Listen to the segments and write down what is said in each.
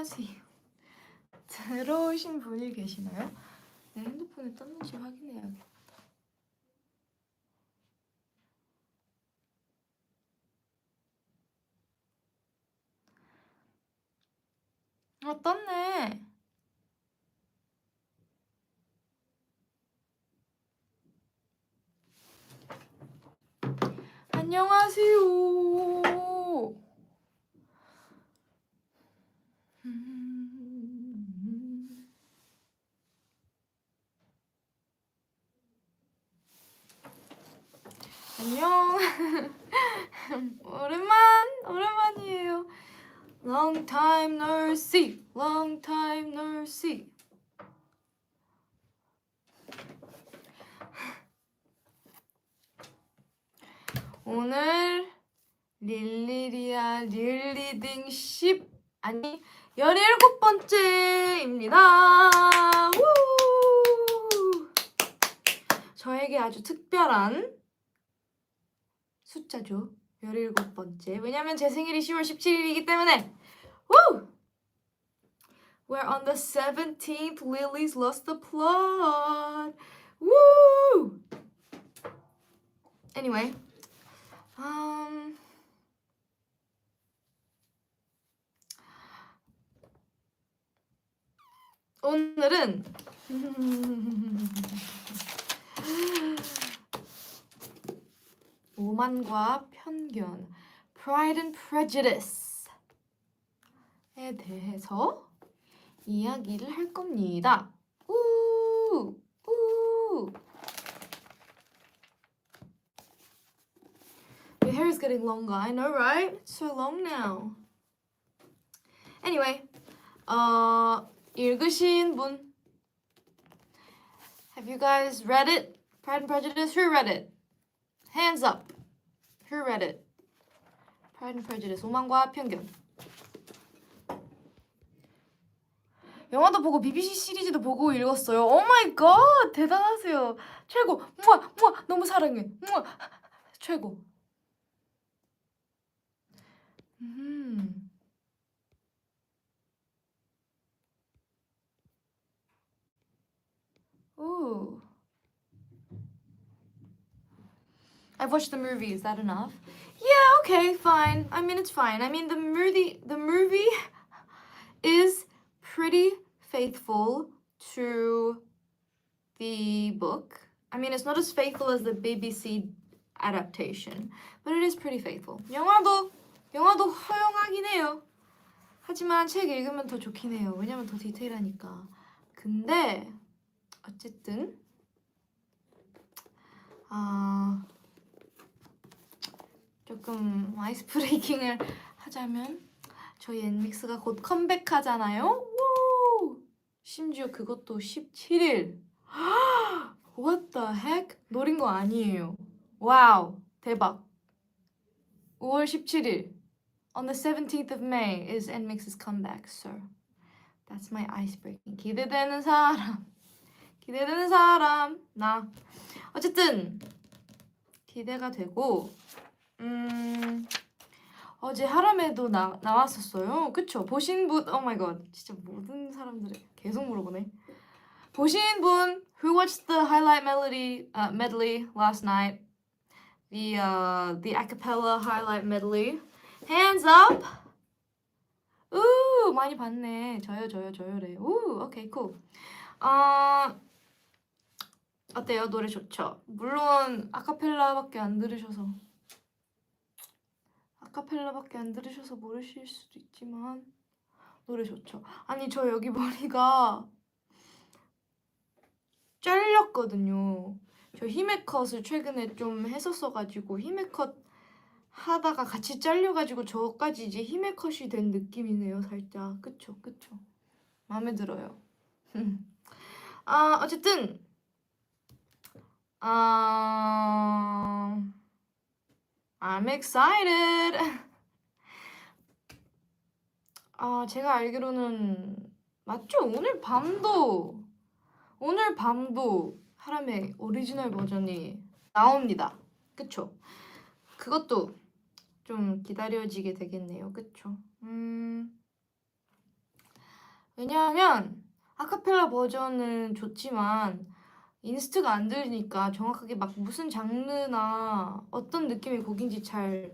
안녕하세요. 들어오신 분이 계시나요? 내 핸드폰에 떴는지 확인해야겠다. 떴네. 안녕하세요. 안녕. 오랜만이에요. Long time no see. Long time no see. 오늘 릴리딩 17번째입니다. 저에게 아주 특별한 숫자죠. 17번째. 왜냐면 제 생일이 10월 17일이기 때문에. Woo! We're on the 17th. Lily's lost the plot. Woo! Anyway. 오늘은 오만과 편견, Pride and Prejudice에 대해서 이야기를 할 겁니다. 우! Your hair is getting longer. I know, right? It's so long now. Anyway, 읽으신 분? Have you guys read it? Pride and Prejudice? Who read it? Hands up. Who read it? Pride and Prejudice. 오만과 편견. 영화도 보고 BBC 시리즈도 보고 읽었어요. 오 마이 갓! 대단하세요. 최고. 너무 사랑해. 최고. Ooh. I've watched the movie. Is that enough? Yeah, okay, fine. I mean, it's fine. I mean, the movie is pretty faithful to the book. I mean, it's not as faithful as the BBC adaptation, but it is pretty faithful. 영화도 허용하긴 해요. 하지만 책 읽으면 더 좋긴 해요. 왜냐면 더 디테일하니까. 근데 어쨌든 조금 아이스 브레이킹을 하자면 저희 엔믹스가 곧 컴백하잖아요. 우! 심지어 그것도 17일. What the heck? 노린 거 아니에요. 와우, 대박. 5월 17일. On the 17th of May is NMIX's comeback, so that's my ice breaking. 기대되는 사람 나. 어쨌든 기대가 되고 어제 하람에도 나왔었어요. 그쵸? 보신 분, oh my god, 진짜 모든 사람들이 계속 물어보네. 보신 분, who watched the highlight medley last night? The acapella highlight medley. Hands up. 우 많이 봤네. 저요래. 우 오케이 쿨. 어때요? 노래 좋죠? 물론 아카펠라밖에 안 들으셔서 모르실 수도 있지만 노래 좋죠. 아니 저 여기 머리가 잘렸거든요. 저 히메컷을 최근에 좀 했었어가지고 히메컷 하다가 같이 잘려가지고 저까지 이제 히메컷이 된 느낌이네요. 살짝 그쵸 마음에 들어요. 어쨌든 I'm excited. 제가 알기로는 맞죠? 오늘 밤도 하람의 오리지널 버전이 나옵니다. 그쵸? 그것도 좀 기다려지게 되겠네요. 그쵸? 왜냐하면 아카펠라 버전은 좋지만 인스트가 안 들리니까 정확하게 막 무슨 장르나 어떤 느낌의 곡인지 잘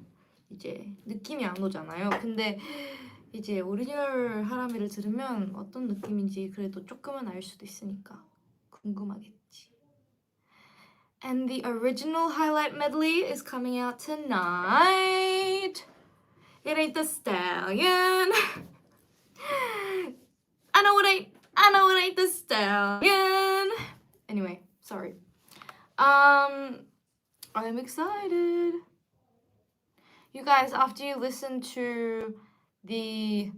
이제 느낌이 안 오잖아요. 근데 이제 오리지널 하라미를 들으면 어떤 느낌인지 그래도 조금은 알 수도 있으니까 궁금하겠지. And the original highlight medley is coming out tonight. It ain't the stallion. I know it ain't the stallion. Anyway, sorry. I'm excited. You guys, after you listen to the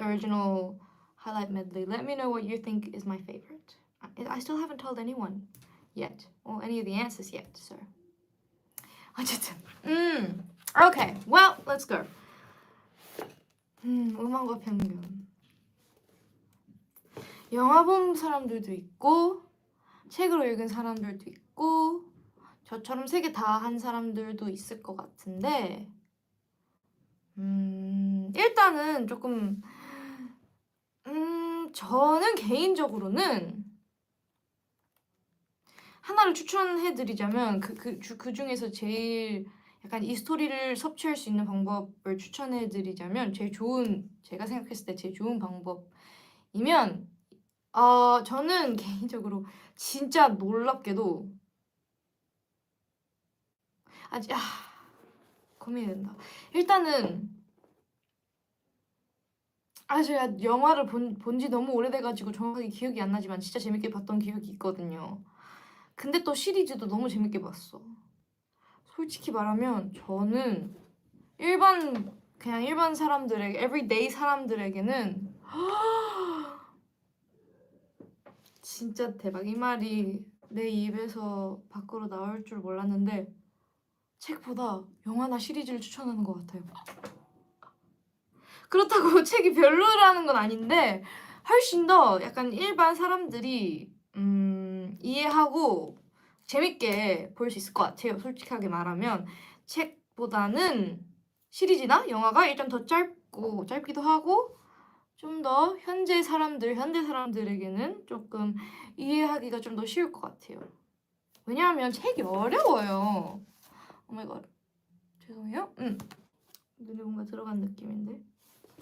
original highlight medley, let me know what you think is my favorite. I still haven't told anyone yet, or any of the answers yet, so. 어쨌든, okay, well, let's go. 음악과 편견. 영화 본 사람들도 있고, 책으로 읽은 사람들도 있고, 저처럼 세 개 다 한 사람들도 있을 것 같은데, 일단은 조금, 저는 개인적으로는 하나를 추천해드리자면 그 중에서 제일 약간 이 스토리를 섭취할 수 있는 방법을 추천해드리자면 제가 생각했을 때 제일 좋은 방법이면 저는 개인적으로 진짜 놀랍게도 고민이 된다. 일단은 제가 영화를 본 지 너무 오래돼가지고 정확하게 기억이 안 나지만 진짜 재밌게 봤던 기억이 있거든요. 근데 또 시리즈도 너무 재밌게 봤어. 솔직히 말하면 저는 그냥 일반 사람들에게, everyday 사람들에게는 진짜 대박. 이 말이 내 입에서 밖으로 나올 줄 몰랐는데 책보다 영화나 시리즈를 추천하는 것 같아요. 그렇다고 책이 별로라는 건 아닌데 훨씬 더 약간 일반 사람들이 이해하고 재밌게 볼 수 있을 것 같아요. 솔직하게 말하면 책보다는 시리즈나 영화가 일단 더 짧기도 하고 좀 더 현대 사람들에게는 조금 이해하기가 좀 더 쉬울 것 같아요. 왜냐하면 책이 어려워요. 오마이갓. 죄송해요. 눈에 뭔가 들어간 느낌인데.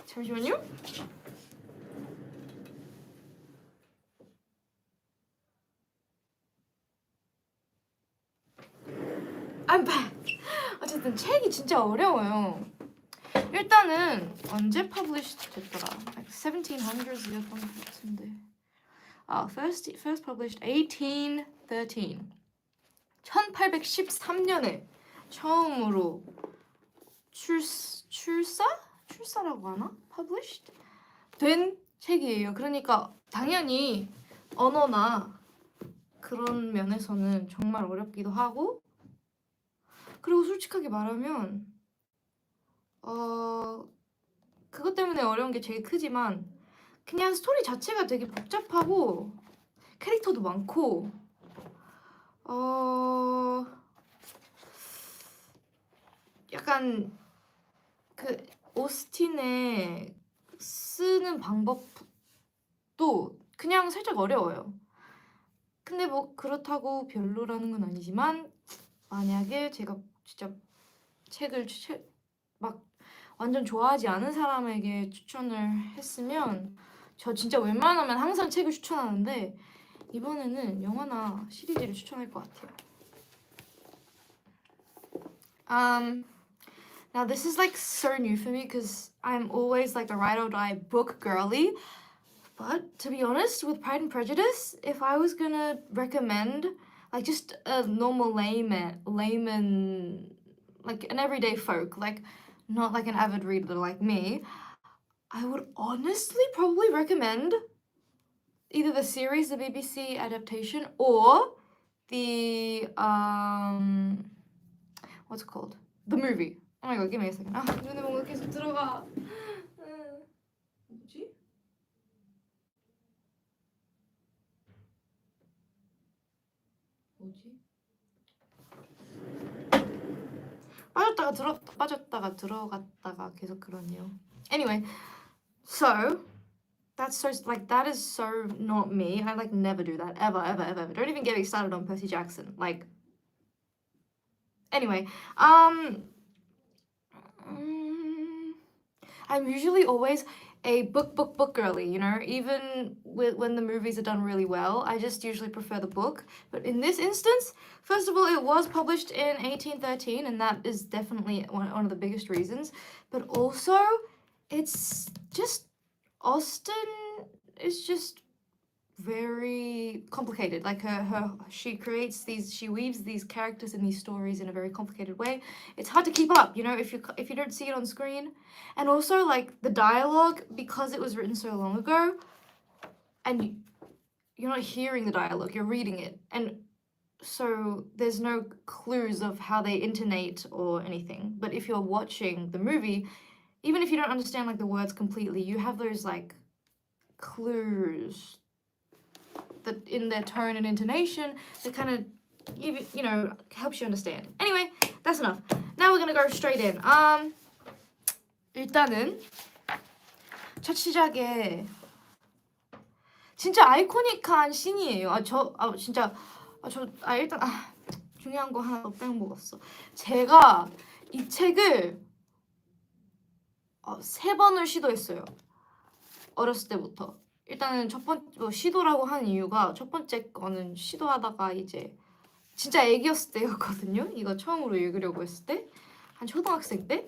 잠시만요. I'm back. 어쨌든 책이 진짜 어려워요. 일단은 언제 published 됐더라? Like 1700s이었던 것 같은데. First published 1813. 1813년에 처음으로 출사라고 하나? Published? 된 책이에요. 그러니까 당연히 언어나 그런 면에서는 정말 어렵기도 하고 그리고 솔직하게 말하면 그것 때문에 어려운 게 제일 크지만 그냥 스토리 자체가 되게 복잡하고 캐릭터도 많고 약간 그 오스틴의 쓰는 방법도 그냥 살짝 어려워요. 근데 뭐 그렇다고 별로라는 건 아니지만 만약에 제가 진짜 책을 막 완전 좋아하지 않은 사람에게 추천을 했으면 저 진짜 웬만하면 항상 책을 추천하는데 이번에는 영화나 시리즈를 추천할 것 같아요. Now this is like so new for me because I'm always like a ride or die book girly. But to be honest, with Pride and Prejudice, if I was gonna recommend like just a normal layman, like an everyday folk, like not like an avid reader like me, I would honestly probably recommend either the series, the BBC adaptation, or the what's it called? The movie. Oh my god, give me a second. 눈에 뭔가 계속 들어가. 뭐지? 빠졌다가 들어갔다가 계속 그러네요. Anyway, So that's so like that is so not me. I like never do that ever, ever, ever, ever. Don't even get me started on Percy Jackson. Like, anyway, mm, I'm usually always a book girly, you know, even when the movies are done really well. I just usually prefer the book. But in this instance, first of all, it was published in 1813, and that is definitely one of the biggest reasons. But also, it's just Austen is just very complicated. Like she weaves these characters and these stories in a very complicated way. It's hard to keep up, you know, if you don't see it on screen. And also like the dialogue, because it was written so long ago, and you're not hearing the dialogue, you're reading it, and so there's no clues of how they intonate or anything. But if you're watching the movie, even if you don't understand like the words completely, you have those like clues that in their tone and intonation that kind of you know helps you understand. Anyway, that's enough. Now we're gonna go straight in. 일단은 첫 시작에 진짜 아이코닉한 씬이에요. 일단 중요한 거 하나 더 빼먹었어. 제가 이 책을 3번을 시도했어요. 어렸을 때부터. 일단은 첫 번째 시도라고 하는 이유가 첫 번째 거는 시도하다가 이제 진짜 애기였을 때였거든요. 이거 처음으로 읽으려고 했을 때 한 초등학생 때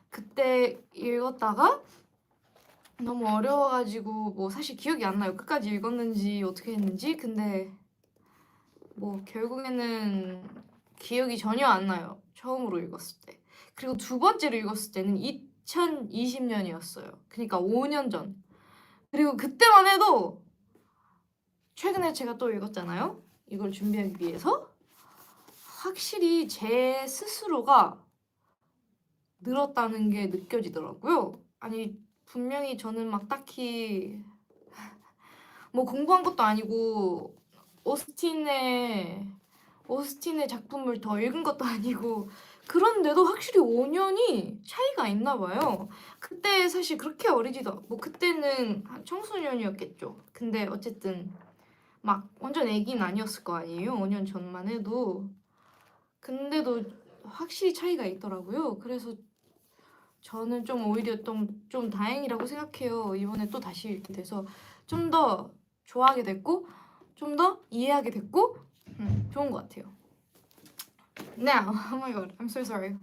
그때 읽었다가 너무 어려워가지고 뭐 사실 기억이 안 나요. 끝까지 읽었는지 어떻게 했는지. 근데 뭐 결국에는 기억이 전혀 안 나요. 처음으로 읽었을 때. 그리고 두 번째로 읽었을 때는 2020년이었어요. 그러니까 5년 전. 그리고 그때만 해도 최근에 제가 또 읽었잖아요. 이걸 준비하기 위해서 확실히 제 스스로가 늘었다는 게 느껴지더라고요. 아니 분명히 저는 막 딱히 뭐 공부한 것도 아니고 오스틴의 작품을 더 읽은 것도 아니고 그런데도 확실히 5년이 차이가 있나 봐요. 그때 사실 그렇게 어리지도 뭐 그때는 청소년이었겠죠. 근데 어쨌든 막 완전 애기는 아니었을 거 아니에요. 5년 전만 해도. 근데도 확실히 차이가 있더라고요. 그래서 저는 좀 오히려 좀 다행이라고 생각해요. 이번에 또 다시 읽게 돼서 좀 더 좋아하게 됐고 좀 더 이해하게 됐고 좋은 것 같아요. Now, oh my god, I'm so sorry.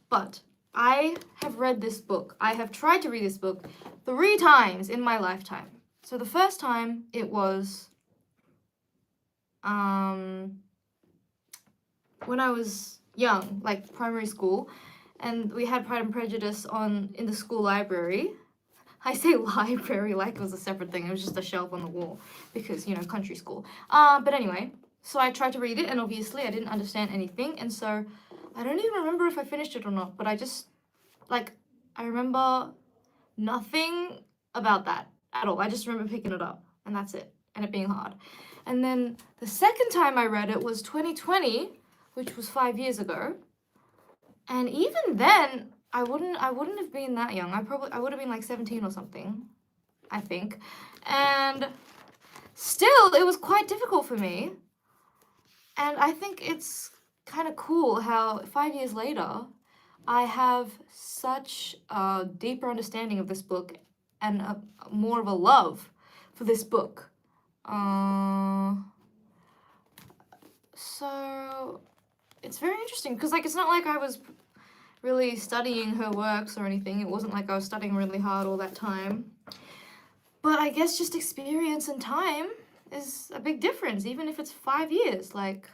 But I have read this book. I have tried to read this book 3 times in my lifetime. So the first time it was when I was young, like primary school, and we had Pride and Prejudice in the school library. I say library like it was a separate thing. It was just a shelf on the wall because, you know, country school. But anyway, so I tried to read it, and obviously I didn't understand anything, and so I don't even remember if I finished it or not, but I just, like, I remember nothing about that at all. I just remember picking it up, and that's it, and it being hard. And then the second time I read it was 2020, which was 5 years ago, and even then, I wouldn't have been that young. I would have been like 17 or something, I think. And still, it was quite difficult for me. And I think it's kind of cool how 5 years later, I have such a deeper understanding of this book and more of a love for this book. So it's very interesting because like it's not like I was really studying her works or anything. It wasn't like I was studying really hard all that time. But I guess just experience and time is a big difference, even if it's 5 years. Like,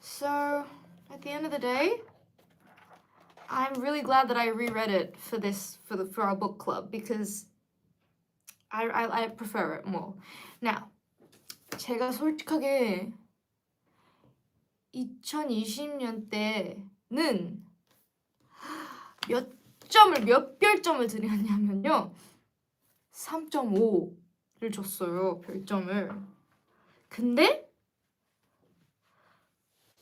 so at the end of the day, I'm really glad that I reread it for our book club because I prefer it more. Now, 제가 솔직하게 2020년 때는 몇 별점을 드렸냐면요. 3.5를 줬어요. 별점을. 근데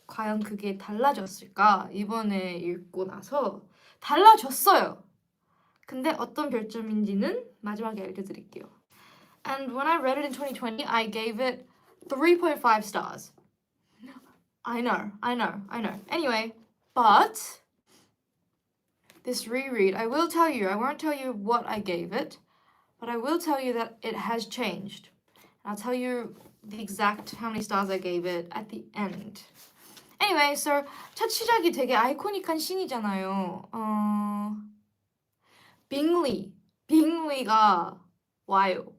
과연 그게 달라졌을까? 이번에 읽고 나서 달라졌어요. 근데 어떤 별점인지는 마지막에 알려드릴게요. And when I read it in 2020, I gave it 3.5 stars. I know. Anyway, but this reread, I won't tell you what I gave it, but I will tell you that it has changed. I'll tell you the exact how many stars I gave it at the end. Anyway, so 첫 시작이 되게 아이코닉한 씬이잖아요. 빙리가 와요.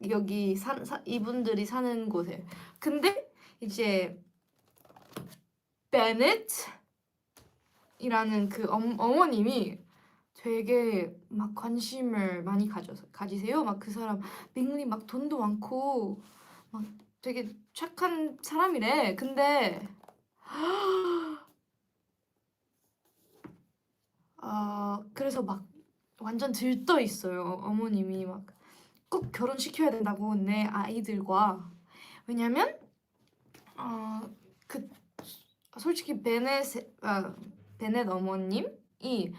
여기 이분들이 사는 곳에. 근데 이제 베넷이라는 그 어머님이 되게 막 관심을 많이 가지세요. 막 그 사람 빙리 막 돈도 많고 막 되게 착한 사람이래. 근데 그래서 막 완전 들떠 있어요. 어머님이 막 꼭 결혼시켜야 된다고 내 아이들과. 왜냐면 그 솔직히 베넷 어머님이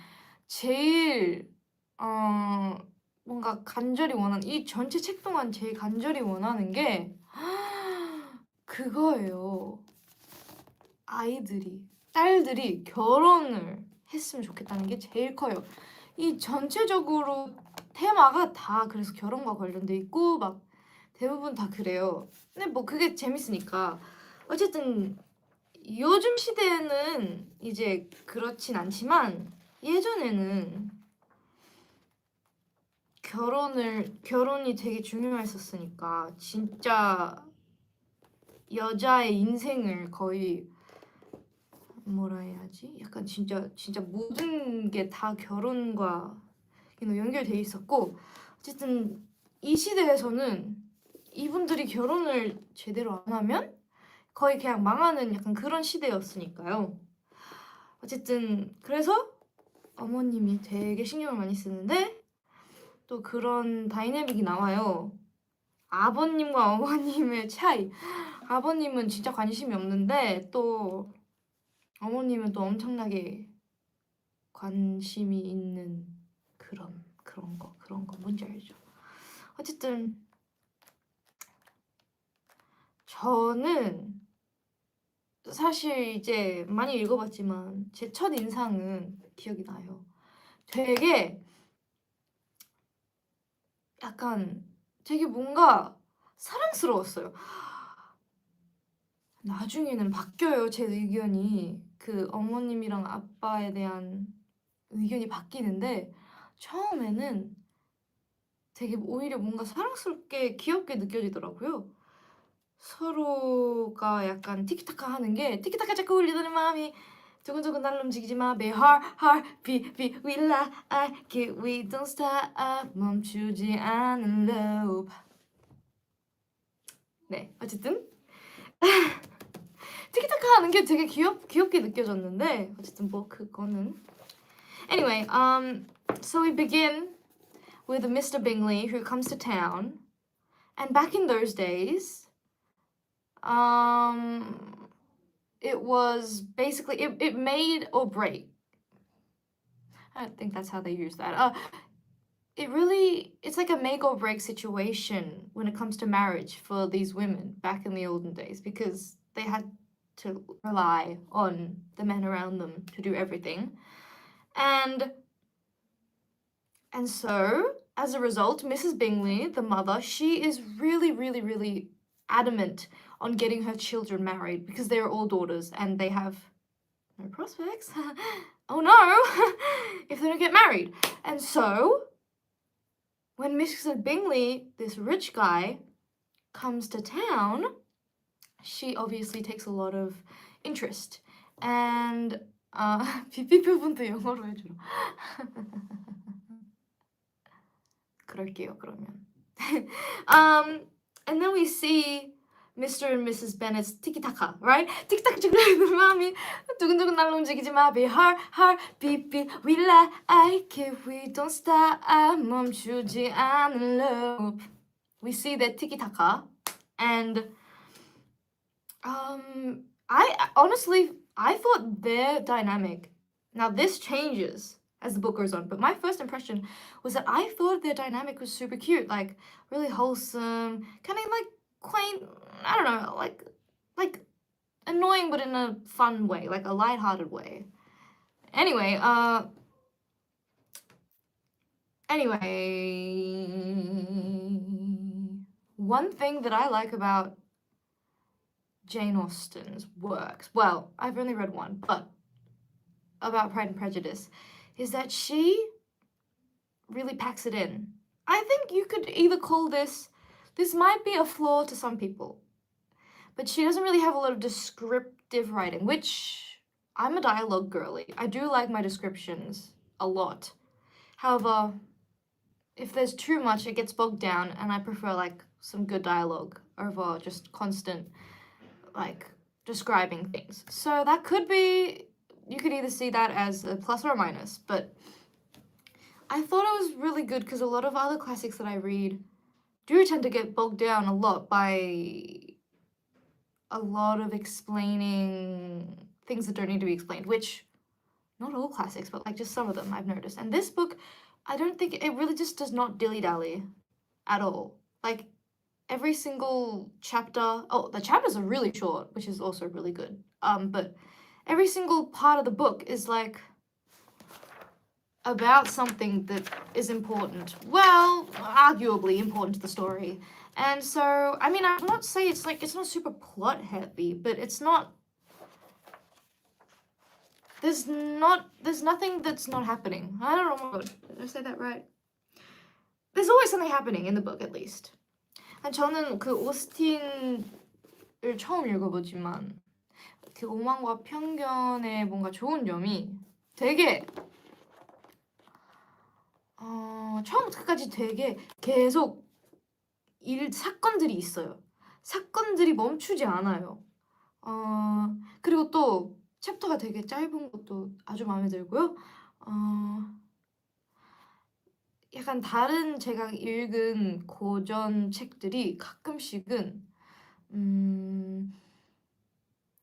제일 뭔가 간절히 원하는, 이 전체 책 동안 제일 간절히 원하는 게 그거예요. 딸들이 결혼을 했으면 좋겠다는 게 제일 커요. 이 전체적으로 테마가 다 그래서 결혼과 관련돼 있고 막 대부분 다 그래요. 근데 뭐 그게 재밌으니까. 어쨌든 요즘 시대에는 이제 그렇진 않지만 예전에는 결혼이 되게 중요했었으니까 진짜 여자의 인생을 거의 뭐라 해야지? 약간 진짜 모든 게 다 결혼과 연결돼 있었고, 어쨌든 이 시대에서는 이분들이 결혼을 제대로 안 하면 거의 그냥 망하는 약간 그런 시대였으니까요. 어쨌든 그래서 어머님이 되게 신경을 많이 쓰는데 또 그런 다이내믹이 나와요. 아버님과 어머님의 차이. 아버님은 진짜 관심이 없는데 또 어머님은 또 엄청나게 관심이 있는 그런 거 뭔지 알죠? 어쨌든 저는 사실 이제 많이 읽어봤지만 제 첫 인상은 기억이 나요. 되게 약간 되게 뭔가 사랑스러웠어요. 나중에는 바뀌어요, 제 의견이. 그 어머님이랑 아빠에 대한 의견이 바뀌는데 처음에는 되게 오히려 뭔가 사랑스럽게 귀엽게 느껴지더라고요. 서로가 약간 티키타카 하는 게, 티키타카 자꾸 울리더니 마음이 두근두근 날 움직이지 마, 배 heart beat we like it, we don't stop, 멈추지 않는 love. 네, 어쨌든 티키타카 하는 게 되게 귀엽게 느껴졌는데 어쨌든 뭐 그거는. Anyway, so we begin with Mr. Bingley who comes to town, and back in those days, it was basically it made or break. I think that's how they use that. It's like a make or break situation when it comes to marriage for these women back in the olden days, because they had to rely on the men around them to do everything. And so, as a result, Mrs. Bingley, the mother, she is really adamant on getting her children married because they are all daughters and they have no prospects. Oh no, if they don't get married. And so, when Mr. Bingley, this rich guy, comes to town, she obviously takes a lot of interest. And 비비 부분도 영어로 해줘. 그럴게요, 그러면. And then we see Mr. and Mrs. Bennet's tiki-taka, right? 티키타카 지금 마음이 두근두근 날로 움직이지 마. Be heart beat we like it, we don't stop, 멈추지 않는 love. We see that tiki-taka, and I honestly thought their dynamic. Now this changes as the book goes on. But my first impression was that I thought their dynamic was super cute, like really wholesome, kind of like quaint. I don't know, like annoying, but in a fun way, like a lighthearted way. Anyway, one thing that I like about Jane Austen's works, well, I've only read one, but about Pride and Prejudice, is that she really packs it in. I think you could either call this might be a flaw to some people, but she doesn't really have a lot of descriptive writing, which I'm a dialogue girly. I do like my descriptions a lot. However, if there's too much, it gets bogged down, and I prefer like some good dialogue over just constant like describing things. So that could be, you could either see that as a plus or a minus, but I thought it was really good because a lot of other classics that I read do tend to get bogged down a lot by a lot of explaining things that don't need to be explained, which not all classics, but like just some of them I've noticed. And this book, I don't think it really just does not dilly-dally at all. Like every single chapter, oh, the chapters are really short, which is also really good. But every single part of the book is like about something that is important. Well, arguably important to the story. And so, I mean, I'm not saying it's not super plot heavy, but it's not, there's nothing that's not happening. I don't know, did I say that right? There's always something happening in the book, at least. 저는 그 오스틴을 처음 읽어보지만 그 오만과 편견의 뭔가 좋은 점이 되게 처음부터 끝까지 되게 계속 사건들이 있어요. 사건들이 멈추지 않아요. 그리고 또 챕터가 되게 짧은 것도 아주 마음에 들고요. 약간 다른 제가 읽은 고전 책들이 가끔씩은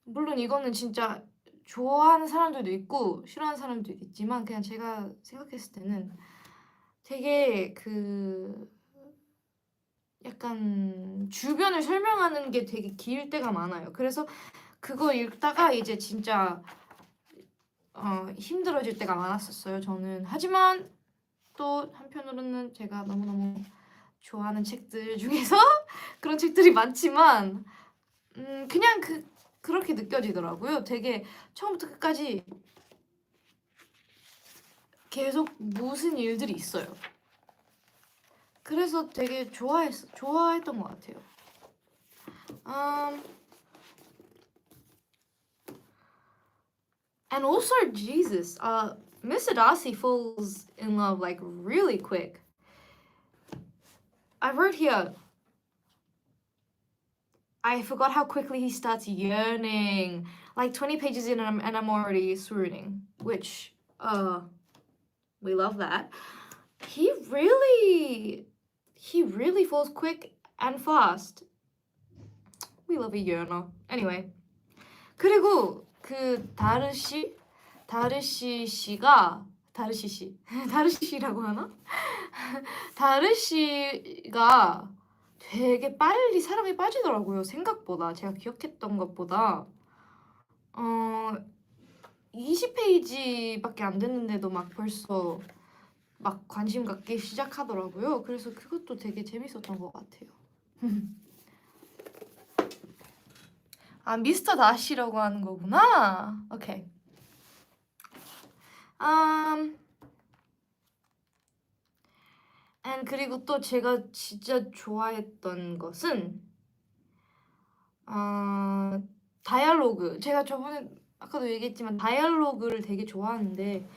물론 이거는 진짜 좋아하는 사람들도 있고 싫어하는 사람들도 있지만 그냥 제가 생각했을 때는 되게 그 약간 주변을 설명하는 게 되게 길 때가 많아요. 그래서 그거 읽다가 이제 진짜 힘들어질 때가 많았었어요, 저는. 하지만 또 한편으로는 제가 너무너무 좋아하는 책들 중에서 그런 책들이 많지만 그냥 그렇게 느껴지더라고요. 되게 처음부터 끝까지 계속 무슨 일들이 있어요. 그래서 되게 좋아했던 것 같아요. And also, Jesus, Mr. Darcy falls in love like really quick. I wrote here, I forgot how quickly he starts yearning. Like 20 pages in and I'm already swooning, which, we love that. He really falls quick and fast. We love a yearner. Anyway. 그리고 그 다르시라고 하나? 다르시가 되게 빨리 사랑에 빠지더라고요. 생각보다 제가 기억했던 것보다 20페이지밖에 안 됐는데도 막 벌써 막 관심 갖기 시작하더라고요. 그래서 그것도 되게 재밌었던 것 같아요. 아, 미스터 다시라고 하는 거구나. 오케이. and 그리고 또 제가 진짜 좋아했던 것은 다이얼로그. 제가 저번에 아까도 얘기했지만 다이얼로그를 되게 좋아하는데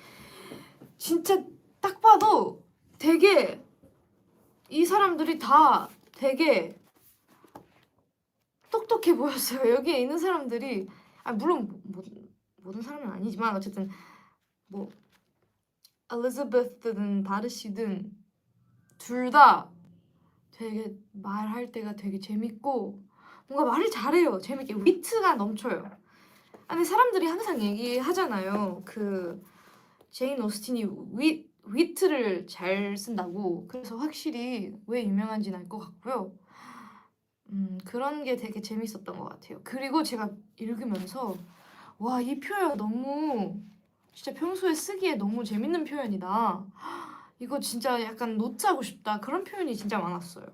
진짜 딱 봐도 되게 이 사람들이 다 되게 똑똑해 보였어요. 여기에 있는 사람들이 물론 모든 사람은 아니지만 어쨌든 뭐 엘리자베스든 다르시든 둘 다 되게 말할 때가 되게 재밌고 뭔가 말을 잘해요. 재밌게 위트가 넘쳐요. 근데 사람들이 항상 얘기하잖아요. 그 제인 오스틴이 위트를 잘 쓴다고. 그래서 확실히 왜 유명한지는 알 것 같고요. 그런 게 되게 재밌었던 것 같아요. 그리고 제가 읽으면서 와, 이 표현 너무 진짜 평소에 쓰기에 너무 재밌는 표현이다. 이거 진짜 약간 노트하고 싶다. 그런 표현이 진짜 많았어요.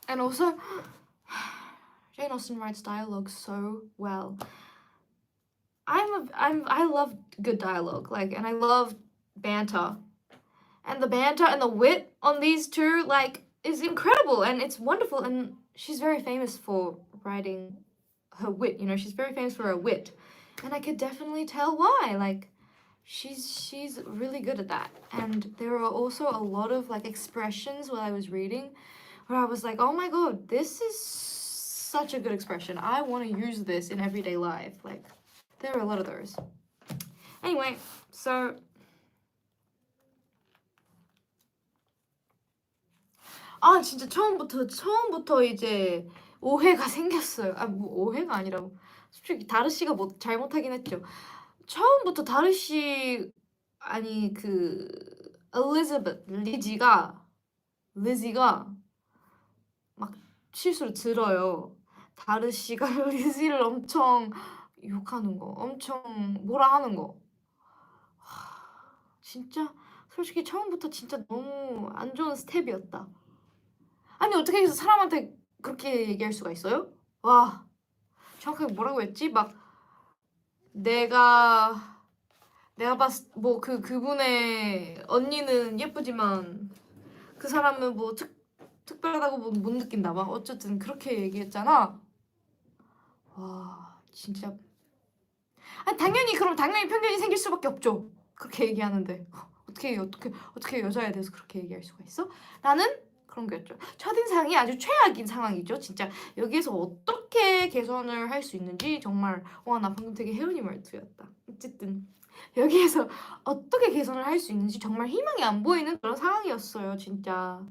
And also, Jane Austen writes dialogue so well. I love good dialogue, like, and I love banter. And the banter and the wit on these two, like, is incredible and it's wonderful. And she's very famous for writing her wit, you know, she's very famous for her wit. And I could definitely tell why. Like, she's really good at that. And there are also a lot of like expressions while I was reading where I was like, oh my god, this is such a good expression. I want to use this in everyday life. Like, there are a lot of those. Anyway, so 진짜 처음부터 이제 오해가 생겼어요. 뭐 오해가 아니라 솔직히 다르 씨가 뭐 잘못하긴 했죠. 처음부터 다르 씨 아니 그 엘리자베트 리지가 막 실수를 들어요. 다르 씨가 리지를 엄청 욕하는 거, 엄청 뭐라 하는 거. 진짜 솔직히 처음부터 진짜 너무 안 좋은 스텝이었다. 아니 어떻게 해서 사람한테 그렇게 얘기할 수가 있어요? 와, 정확하게 뭐라고 했지? 막 내가 뭐 그분의 언니는 예쁘지만 그 사람은 뭐 특별하다고 못 느낀다. 막 어쨌든 그렇게 얘기했잖아. 와, 진짜. 아니 당연히 편견이 생길 수밖에 없죠. 그렇게 얘기하는데 어떻게 여자에 대해서 그렇게 얘기할 수가 있어? 라는 그런 거였죠. 첫인상이 아주 최악인 상황이죠. 진짜 여기에서 어떻게 개선을 할 수 있는지 정말 와, 나 방금 되게 혜은이 말투였다. 어쨌든 여기에서 어떻게 개선을 할 수 있는지 정말 희망이 안 보이는 그런 상황이었어요. 진짜.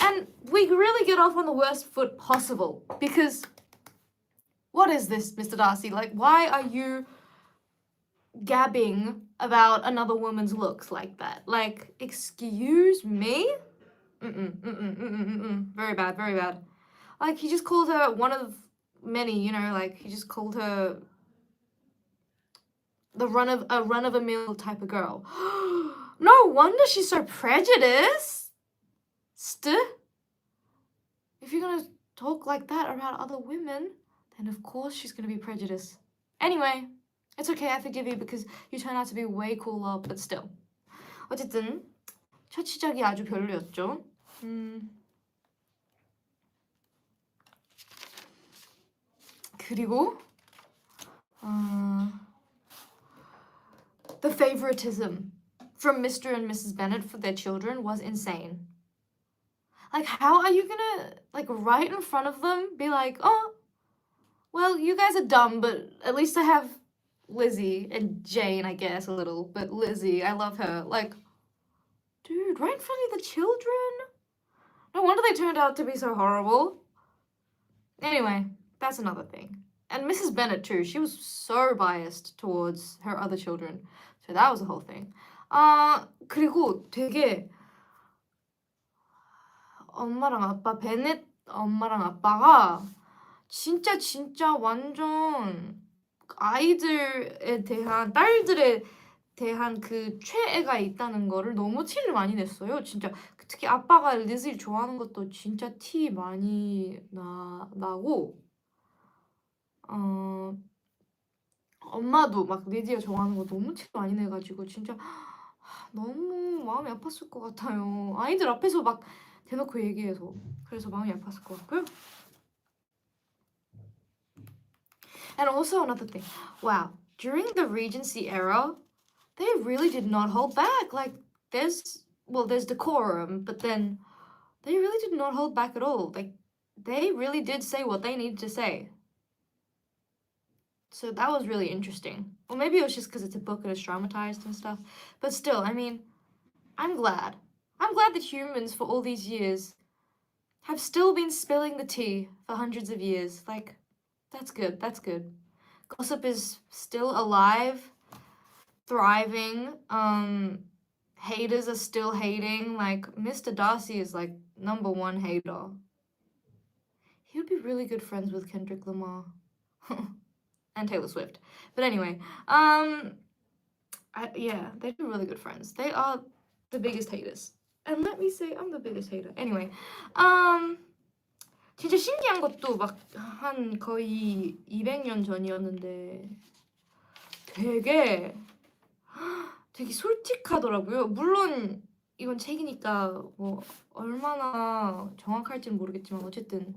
And we really get off on the worst foot possible because what is this, Mr. Darcy? Like, why are you gabbing about another woman's looks like that? Like, excuse me? Very bad, very bad. Like, he just called her one of many, you know, like, he just called her a run-of-the-mill type of girl. No wonder she's so prejudiced. If you're gonna talk like that about other women, then of course she's gonna be prejudiced. Anyway, it's okay, I forgive you because you turn out to be way cooler, but still. 어쨌든 첫 시작이 아주 별로였죠. 그리고 the favoritism from Mr. and Mrs. Bennet for their children was insane. Like, how are you gonna, like, right in front of them be like, oh, well, you guys are dumb, but at least I have Lizzie and Jane, I guess, a little, but Lizzie, I love her. Like, dude, right in front of the children? No wonder they turned out to be so horrible. Anyway, that's another thing. And Mrs. Bennet too, she was so biased towards her other children. So that was the whole thing. 그리고 되게 베넷 엄마랑 아빠가 진짜 완전 아이들에 대한 딸들에 대한 그 최애가 있다는 거를 너무 티를 많이 냈어요. 진짜 특히 아빠가 리즈를 좋아하는 것도 진짜 티 많이 나고 엄마도 막 리디가 좋아하는 거 너무 티 많이 내가지고 진짜 너무 마음이 아팠을 것 같아요. 아이들 앞에서 막 대놓고 얘기해서 그래서 마음이 아팠을 것 같고요. And also another thing, wow, during the Regency era, they really did not hold back. Like, there's decorum, but then they really did not hold back at all. Like, they really did say what they needed to say. So that was really interesting. Or maybe it was just because it's a book and it's dramatized and stuff. But still, I mean, I'm glad. I'm glad that humans for all these years have still been spilling the tea for hundreds of years. Like, that's good. That's good. Gossip is still alive. thriving. Haters are still hating. Like Mr. Darcy is like #1 hater. He would be really good friends with Kendrick Lamar and Taylor Swift. But anyway, yeah, they're really good friends. They are the biggest haters. And let me say, I'm the biggest hater. Anyway, 진짜 신기한 것도 막 한 거의 200년 전이었는데 되게 솔직하더라고요. 물론 이건 책이니까 뭐 얼마나 정확할지는 모르겠지만 어쨌든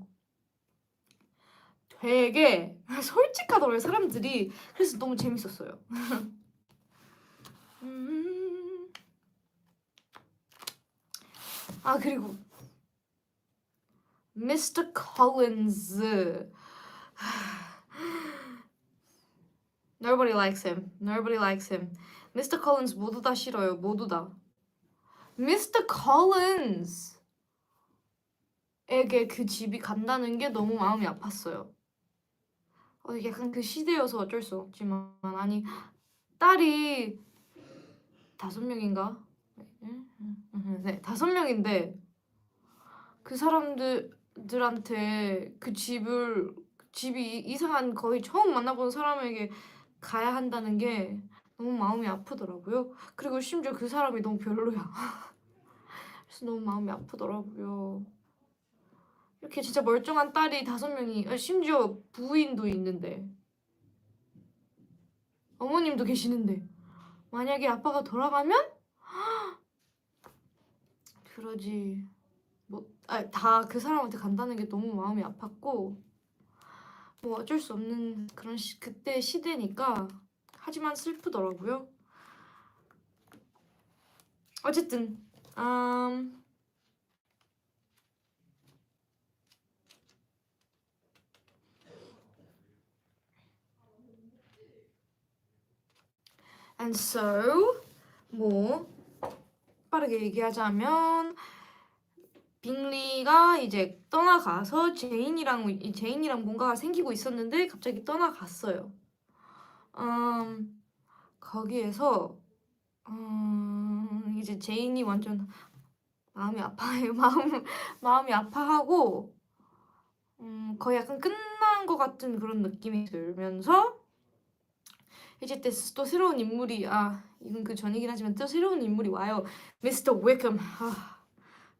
되게 솔직하더라고요, 사람들이. 그래서 너무 재밌었어요. 아, 그리고 Mr. Collins. Nobody likes him. Nobody likes him. Mr. Collins 모두 다 싫어요. 모두 다. Mr. Collins에게 그 집이 간다는 게 너무 마음이 아팠어요. 약간 그 시대여서 어쩔 수 없지만 아니 딸이 5명인가? 네, 5명인데 그 사람들한테 그 집이 이상한 거의 처음 만나본 사람에게 가야 한다는 게 너무 마음이 아프더라고요. 그리고 심지어 그 사람이 너무 별로야. 그래서 너무 마음이 아프더라고요. 이렇게 진짜 멀쩡한 딸이 5명이, 심지어 부인도 있는데 어머님도 계시는데 만약에 아빠가 돌아가면 그러지. 다 그 사람한테 간다는 게 너무 마음이 아팠고 뭐 어쩔 수 없는 그런 그때 시대니까 하지만 슬프더라고요. 어쨌든 and so 뭐 빠르게 얘기하자면 빙리가 이제 떠나가서 제인이랑 뭔가가 생기고 있었는데 갑자기 떠나갔어요. 거기에서 이제 제인이 완전 마음이 아파해요. 마음이 아파하고 거의 약간 끝난 것 같은 그런 느낌이 들면서 이제 또 새로운 인물이 이건 그 전이긴 하지만 또 새로운 인물이 와요. Mr. Wickham.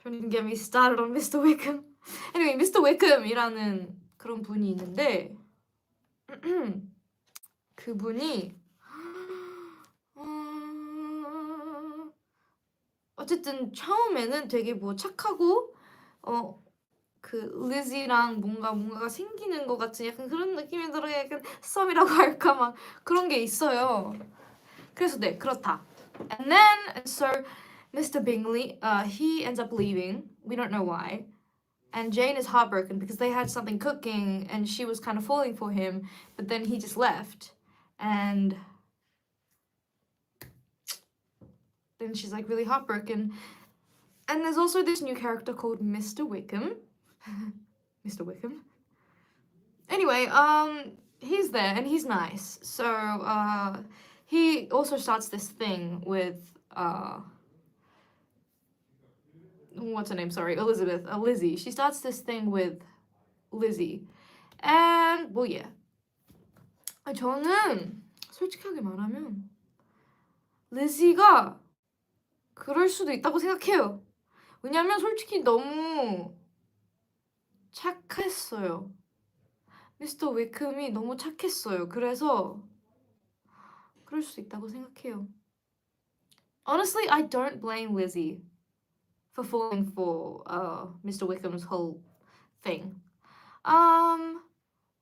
Don't even get me started on Mr. Wickham. Anyway, Mr. Wickham이라는 그런 분이 있는데 그분이 어쨌든 처음에는 되게 뭐 착하고 그 리지랑 뭔가가 생기는 것 같은 약간 그런 느낌이 들어요. 약간 썸이라고 할까 막 그런 게 있어요. 그래서 네, 그렇다. And then so Mr. Bingley, he ends up leaving. We don't know why. And Jane is heartbroken because they had something cooking and she was kind of falling for him, but then he just left. And then she's like really heartbroken. And there's also this new character called Mr. Wickham. Mr. Wickham. Anyway, he's there and he's nice. So he also starts this thing with what's her name? Sorry, Elizabeth. Lizzie. She starts this thing with Lizzie. And well, yeah. 저는 솔직하게 말하면 리지가 그럴 수도 있다고 생각해요. 왜냐면 솔직히 너무 착했어요. 미스터 위켐이 너무 착했어요. 그래서 그럴 수 있다고 생각해요. Honestly, I don't blame Lizzie for falling for Mr. Wickham's whole thing.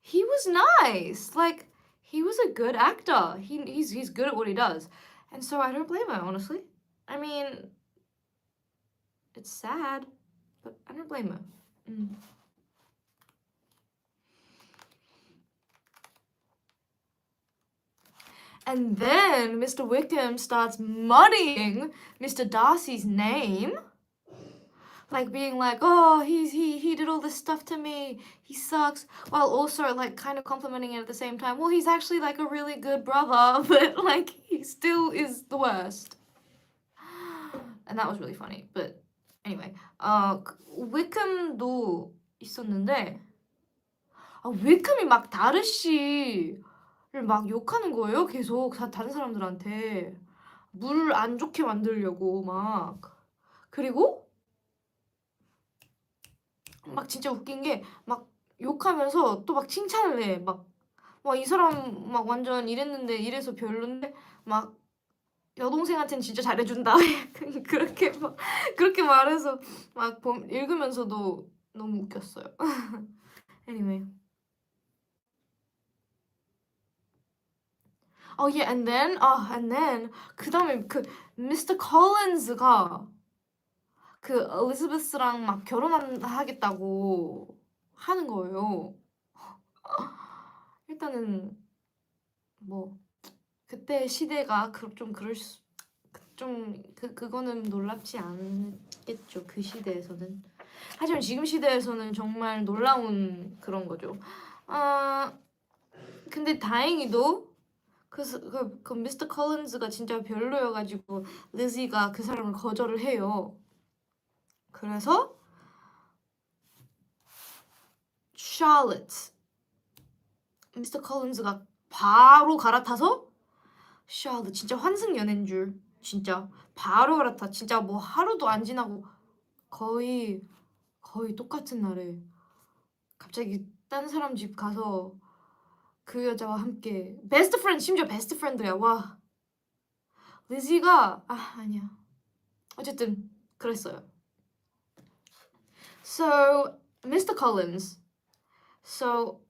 He was nice. Like, he was a good actor. He's good at what he does. And so I don't blame her, honestly. I mean, it's sad, but I don't blame her. And then Mr. Wickham starts muddying Mr. Darcy's name like being like, oh, he did all this stuff to me, he sucks, while also like kind of complimenting it at the same time. Well, he's actually like a really good brother, but like he still is the worst. And that was really funny. But anyway, 위켐도 있었는데 위켐이 막 다르씨를 막 욕하는 거예요. 계속 다른 사람들한테 물 안 좋게 만들려고 막. 그리고 막 진짜 웃긴 게 막 욕하면서 또 막 칭찬을 해. 막 이 사람 막 완전 이랬는데 이래서 별론데 막 여동생한테는 진짜 잘해준다. 그렇게 막 그렇게 말해서 막 읽으면서도 너무 웃겼어요. Anyway. Oh yeah, and then 그다음에 그 Mr. Collins가 그 엘리자베스랑 막 결혼하겠다고 하는 거예요. 일단은 뭐 그때 시대가 좀 그럴 수 그거는 놀랍지 않겠죠. 그 시대에서는. 하지만 지금 시대에서는 정말 놀라운 그런 거죠. 근데 다행히도 그 미스터 컬린즈가 진짜 별로여가지고 리지가 그 사람을 거절을 해요. 그래서 샬럿 미스터 컬린즈가 바로 갈아타서 샬럿 진짜 환승연애인 줄 진짜 바로 갈아타. 진짜 뭐 하루도 안 지나고 거의 똑같은 날에 갑자기 딴 사람 집 가서 그 여자와 함께 베스트 프렌드, 심지어 베스트 프렌드야. 와, 리지가 아니야. 어쨌든 그랬어요. So, Mr. Collins. So,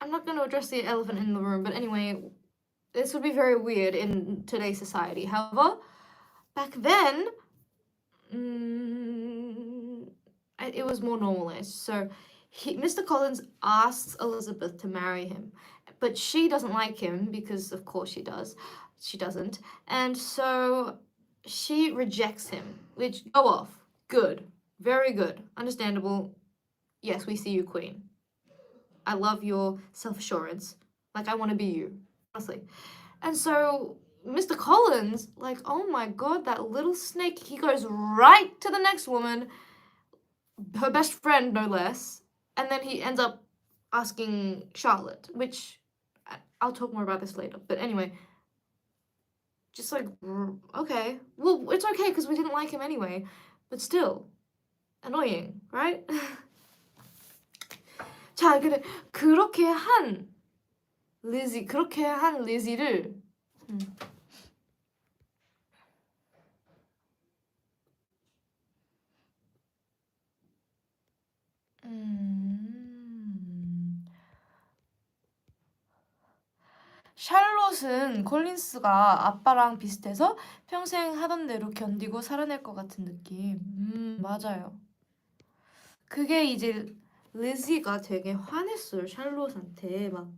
I'm not going to address the elephant in the room, but anyway, this would be very weird in today's society. However, back then, it was more normalized. So, Mr. Collins asks Elizabeth to marry him, but she doesn't like him because, of course, she doesn't, and so she rejects him. Which, go off. Good. Very good. Understandable. Yes, we see you, queen. I love your self-assurance. Like, I want to be you. Honestly. And so Mr. Collins, like, oh my god, that little snake, he goes right to the next woman, her best friend, no less, and then he ends up asking Charlotte, which I'll talk more about this later. But anyway, just like, okay. Well, it's okay because we didn't like him anyway, but still, annoying, right? 자, 근데 그렇게 한 리지를 샬롯은 콜린스가 아빠랑 비슷해서 평생 하던 대로 견디고 살아낼 것 같은 느낌. 맞아요. 그게 이제 리지가 되게 화냈어요. 샬롯한테 막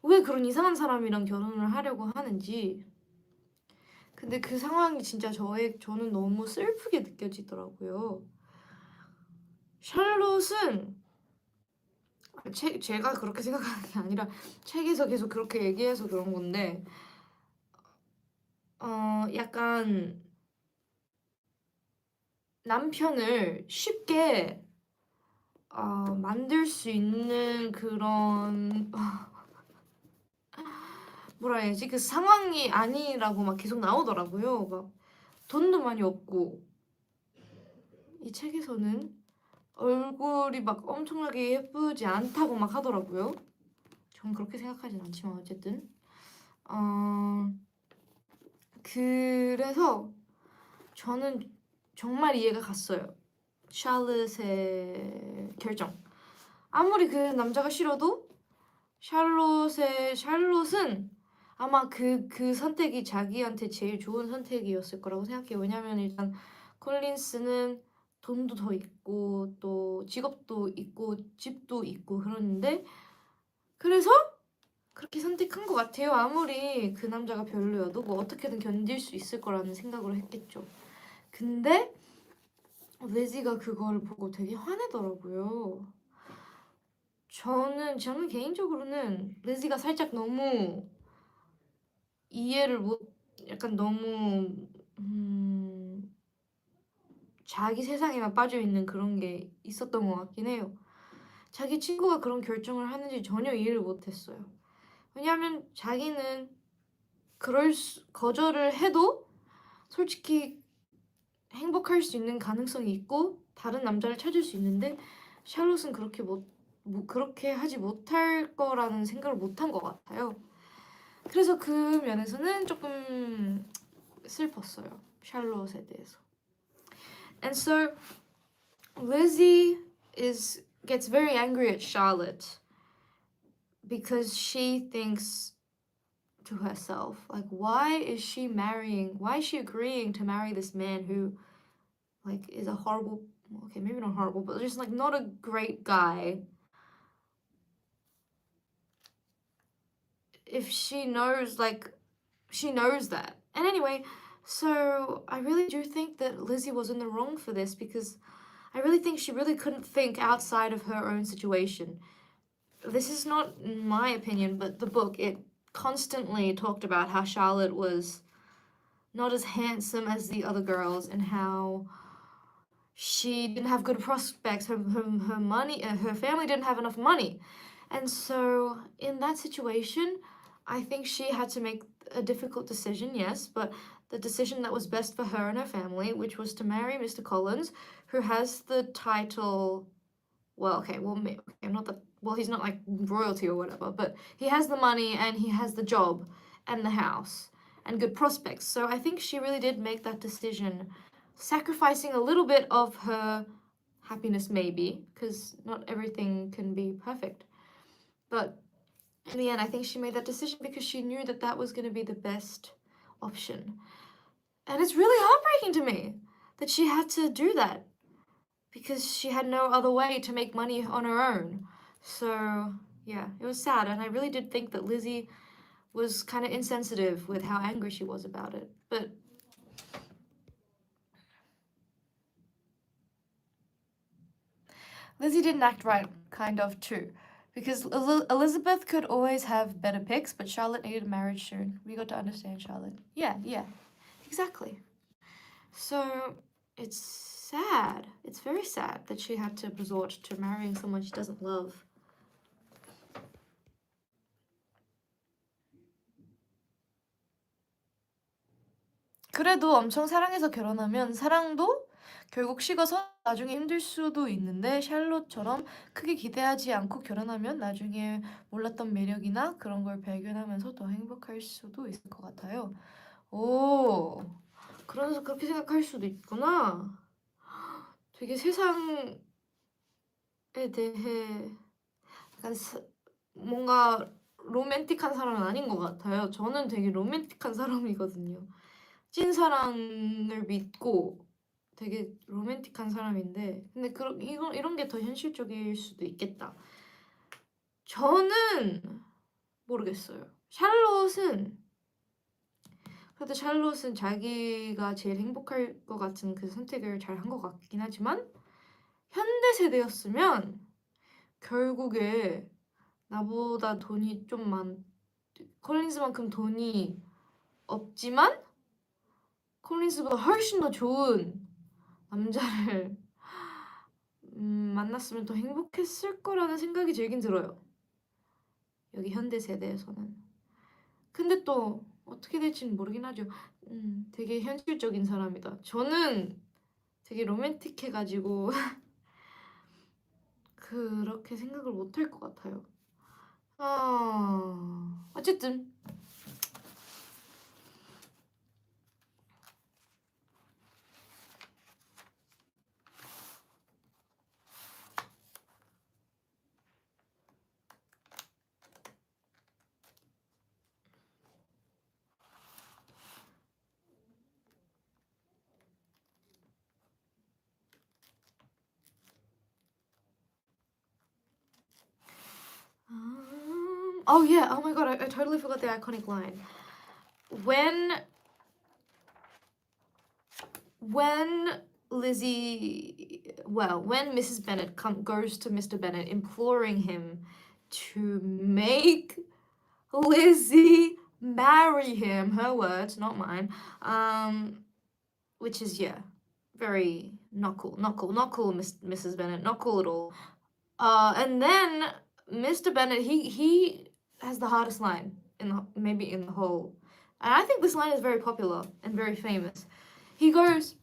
왜 그런 이상한 사람이랑 결혼을 하려고 하는지. 근데 그 상황이 진짜 저는 너무 슬프게 느껴지더라고요. 샬롯은 제가 그렇게 생각하는 게 아니라 책에서 계속 그렇게 얘기해서 그런 건데 약간 남편을 쉽게 만들 수 있는 그런 뭐라 해야지? 그 상황이 아니라고 막 계속 나오더라고요. 막 돈도 많이 없고 이 책에서는 얼굴이 막 엄청나게 예쁘지 않다고 막 하더라고요. 전 그렇게 생각하진 않지만 어쨌든 그래서 저는 정말 이해가 갔어요. 샬롯의 결정. 아무리 그 남자가 싫어도 샬롯은 아마 그 선택이 자기한테 제일 좋은 선택이었을 거라고 생각해요. 왜냐면 일단 콜린스는 돈도 더 있고 또 직업도 있고 집도 있고 그러는데 그래서 그렇게 선택한 것 같아요. 아무리 그 남자가 별로여도 뭐 어떻게든 견딜 수 있을 거라는 생각으로 했겠죠. 근데 리지가 그걸 보고 되게 화내더라고요. 저는 개인적으로는 리지가 살짝 너무 이해를 못, 약간 너무 자기 세상에만 빠져 있는 그런 게 있었던 것 같긴 해요. 자기 친구가 그런 결정을 하는지 전혀 이해를 못했어요. 왜냐하면 자기는 거절을 해도 솔직히 행복할 수 있는 가능성이 있고 다른 남자를 찾을 수 있는데 샬롯은 그렇게 하지 못할 거라는 생각을 못한 것 같아요. 그래서 그 면에서는 조금 슬펐어요. 샬롯에 대해서. And so Lizzie gets very angry at Charlotte because she thinks to herself, like, why is she agreeing to marry this man who, like, is a horrible, okay, maybe not horrible, but just, like, not a great guy. If she knows, like, she knows that. And anyway, so I really do think that Lizzie was in the wrong for this because I really think she really couldn't think outside of her own situation. This is not my opinion, but the book, it constantly talked about how Charlotte was not as handsome as the other girls and how she didn't have good prospects. Her family didn't have enough money. And so in that situation, I think she had to make a difficult decision, yes, but the decision that was best for her and her family, which was to marry Mr. Collins, who has the title, he's not like royalty or whatever, but he has the money and he has the job and the house and good prospects. So I think she really did make that decision, sacrificing a little bit of her happiness maybe, because not everything can be perfect. But in the end, I think she made that decision because she knew that that was going to be the best option. And it's really heartbreaking to me that she had to do that because she had no other way to make money on her own. So, yeah, it was sad. And I really did think that Lizzie was kind of insensitive with how angry she was about it. But Lizzie didn't act right, kind of, too. Because Elizabeth could always have better picks, but Charlotte needed marriage soon. We got to understand Charlotte. Yeah, exactly. So, it's sad. It's very sad that she had to resort to marrying someone she doesn't love. 그래도 엄청 사랑해서 결혼하면 사랑도 결국 식어서 나중에 힘들 수도 있는데 샬롯처럼 크게 기대하지 않고 결혼하면 나중에 몰랐던 매력이나 그런 걸 발견하면서 더 행복할 수도 있을 것 같아요. 오, 그러면서 그렇게 생각할 수도 있구나. 되게 세상에 대해 약간 뭔가 로맨틱한 사람은 아닌 것 같아요. 저는 되게 로맨틱한 사람이거든요. 찐사랑을 믿고 되게 로맨틱한 사람인데 근데 이런 게 더 현실적일 수도 있겠다. 저는 모르겠어요. 그래도 샬롯은 자기가 제일 행복할 것 같은 그 선택을 잘 한 것 같긴 하지만 현대 세대였으면 결국에 나보다 돈이 좀 콜린스만큼 돈이 없지만 콜린스보다 훨씬 더 좋은 남자를 만났으면 더 행복했을 거라는 생각이 들긴 들어요. 여기 현대 세대에서는. 근데 또 어떻게 될지는 모르긴 하죠. 되게 현실적인 사람이다. 저는 되게 로맨틱해가지고 그렇게 생각을 못할 것 같아요. 어쨌든 oh yeah, oh my god, I totally forgot the iconic line. When Lizzie, well, when Mrs. Bennet goes to Mr. Bennet imploring him to make Lizzie marry him, her words, not mine, which is, yeah, very not cool, Mrs. Bennet, not cool at all. And then Mr. Bennet, he has the hardest line maybe in the whole, and I think this line is very popular and very famous. He goes,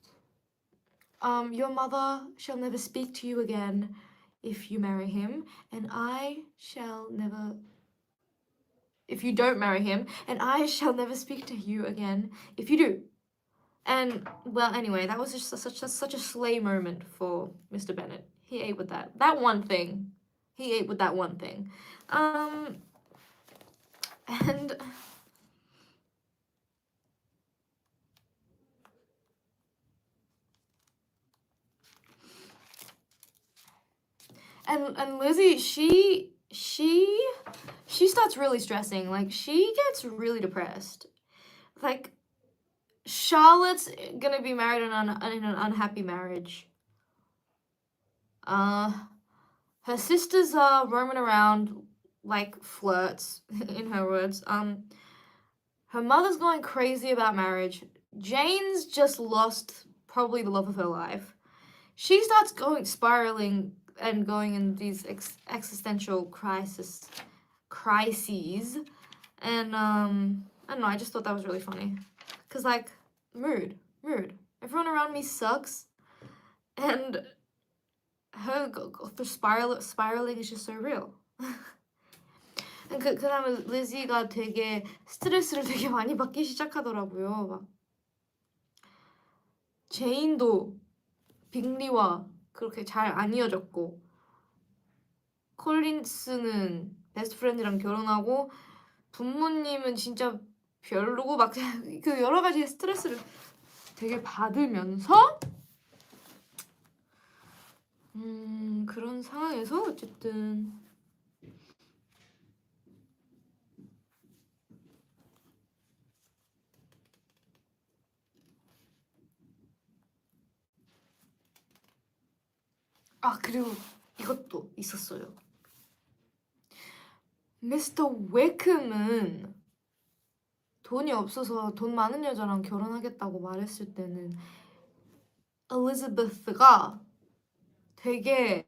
your mother shall never speak to you again if you marry him, and I shall never, if you don't marry him, and I shall never speak to you again if you do. And, well, anyway, that was just such a slay moment for Mr. Bennet. He ate with that one thing. He ate with that one thing. And Lizzie, she starts really stressing. Like, she gets really depressed. Like, Charlotte's gonna be married in an unhappy marriage. Her sisters are roaming around like flirts, in her words. Her mother's going crazy about marriage. Jane's just lost probably the love of her life. She starts spiraling and going in these existential crises. And I don't know, I just thought that was really funny. Cause like, mood. Everyone around me sucks. And her spiraling is just so real. 그 다음에 리지가 되게 스트레스를 되게 많이 받기 시작하더라고요. 막 제인도 빅리와 그렇게 잘 안 이어졌고, 콜린스는 베스트 프렌드랑 결혼하고, 부모님은 진짜 별로고, 막 그 여러 가지 스트레스를 되게 받으면서 그런 상황에서 어쨌든 그리고 이것도 있었어요. 미스터 웨컴은 돈이 없어서 돈 많은 여자랑 결혼하겠다고 말했을 때는 엘리자베스가 되게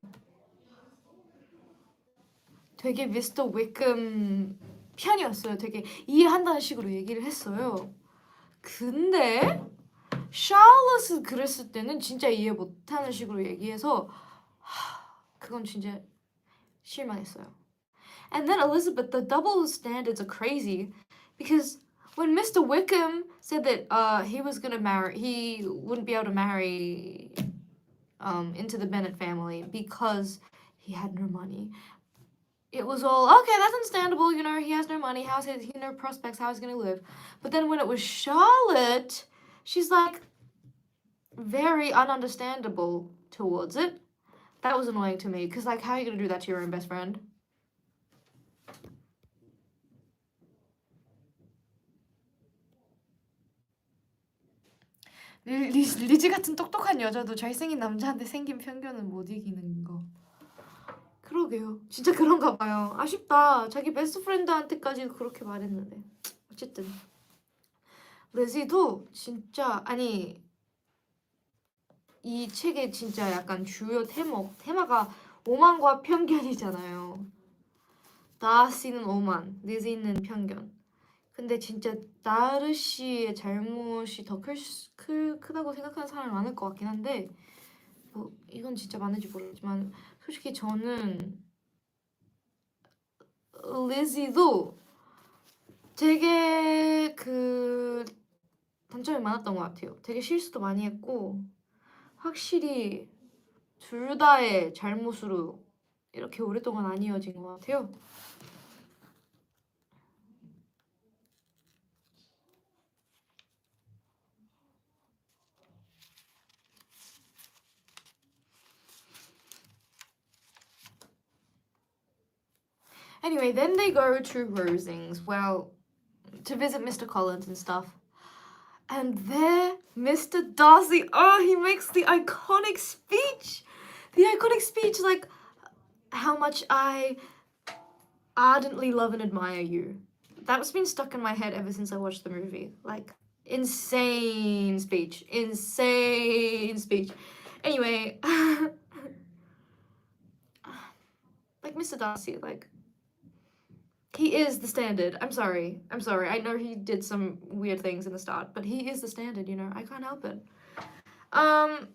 미스터 웨컴 편이었어요. 되게 이해한다는 식으로 얘기를 했어요. 근데 샬럿은 그랬을 때는 진짜 이해 못하는 식으로 얘기해서 그건 진짜 실망했어요. And then Elizabeth, the double standards are crazy because when Mr. Wickham said that he wouldn't be able to marry into the Bennet family because he had no money. It was all, okay, that's understandable, you know, he has no money, he no prospects, how is he gonna live? But then when it was Charlotte, she's like very ununderstandable towards it. That was annoying to me, because like, how are you gonna do that to your own best friend? 리즈 같은 똑똑한 여자도 잘생긴 남자한테 생긴 편견은 못 이기는 거. 그러게요. 진짜 그런가 봐요. 아쉽다. 자기 베스트 프렌드한테까지 그렇게 말했는데. 어쨌든 레지도 진짜, 아니, 이 책의 진짜 약간 주요 테마가 오만과 편견이잖아요. 다시는 오만, 리지는 편견. 근데 진짜 다르시의 잘못이 더 크다고 생각하는 사람이 많을 것 같긴 한데, 뭐 이건 진짜 맞는지 모르겠지만 솔직히 저는 리지도 되게 그 단점이 많았던 것 같아요. 되게 실수도 많이 했고, 확실히 둘 다의 잘못으로 이렇게 오랫동안 안 이어진 것 같아요. Anyway, then they go to Rosings, well, to visit Mr. Collins and stuff. And there, Mr. Darcy, he makes the iconic speech. The iconic speech, like, how much I ardently love and admire you. That's been stuck in my head ever since I watched the movie. Like, insane speech. Insane speech. Anyway, like, Mr. Darcy, like, he is the standard. I'm sorry. I know he did some weird things in the start, but he is the standard, you know? I can't help it. And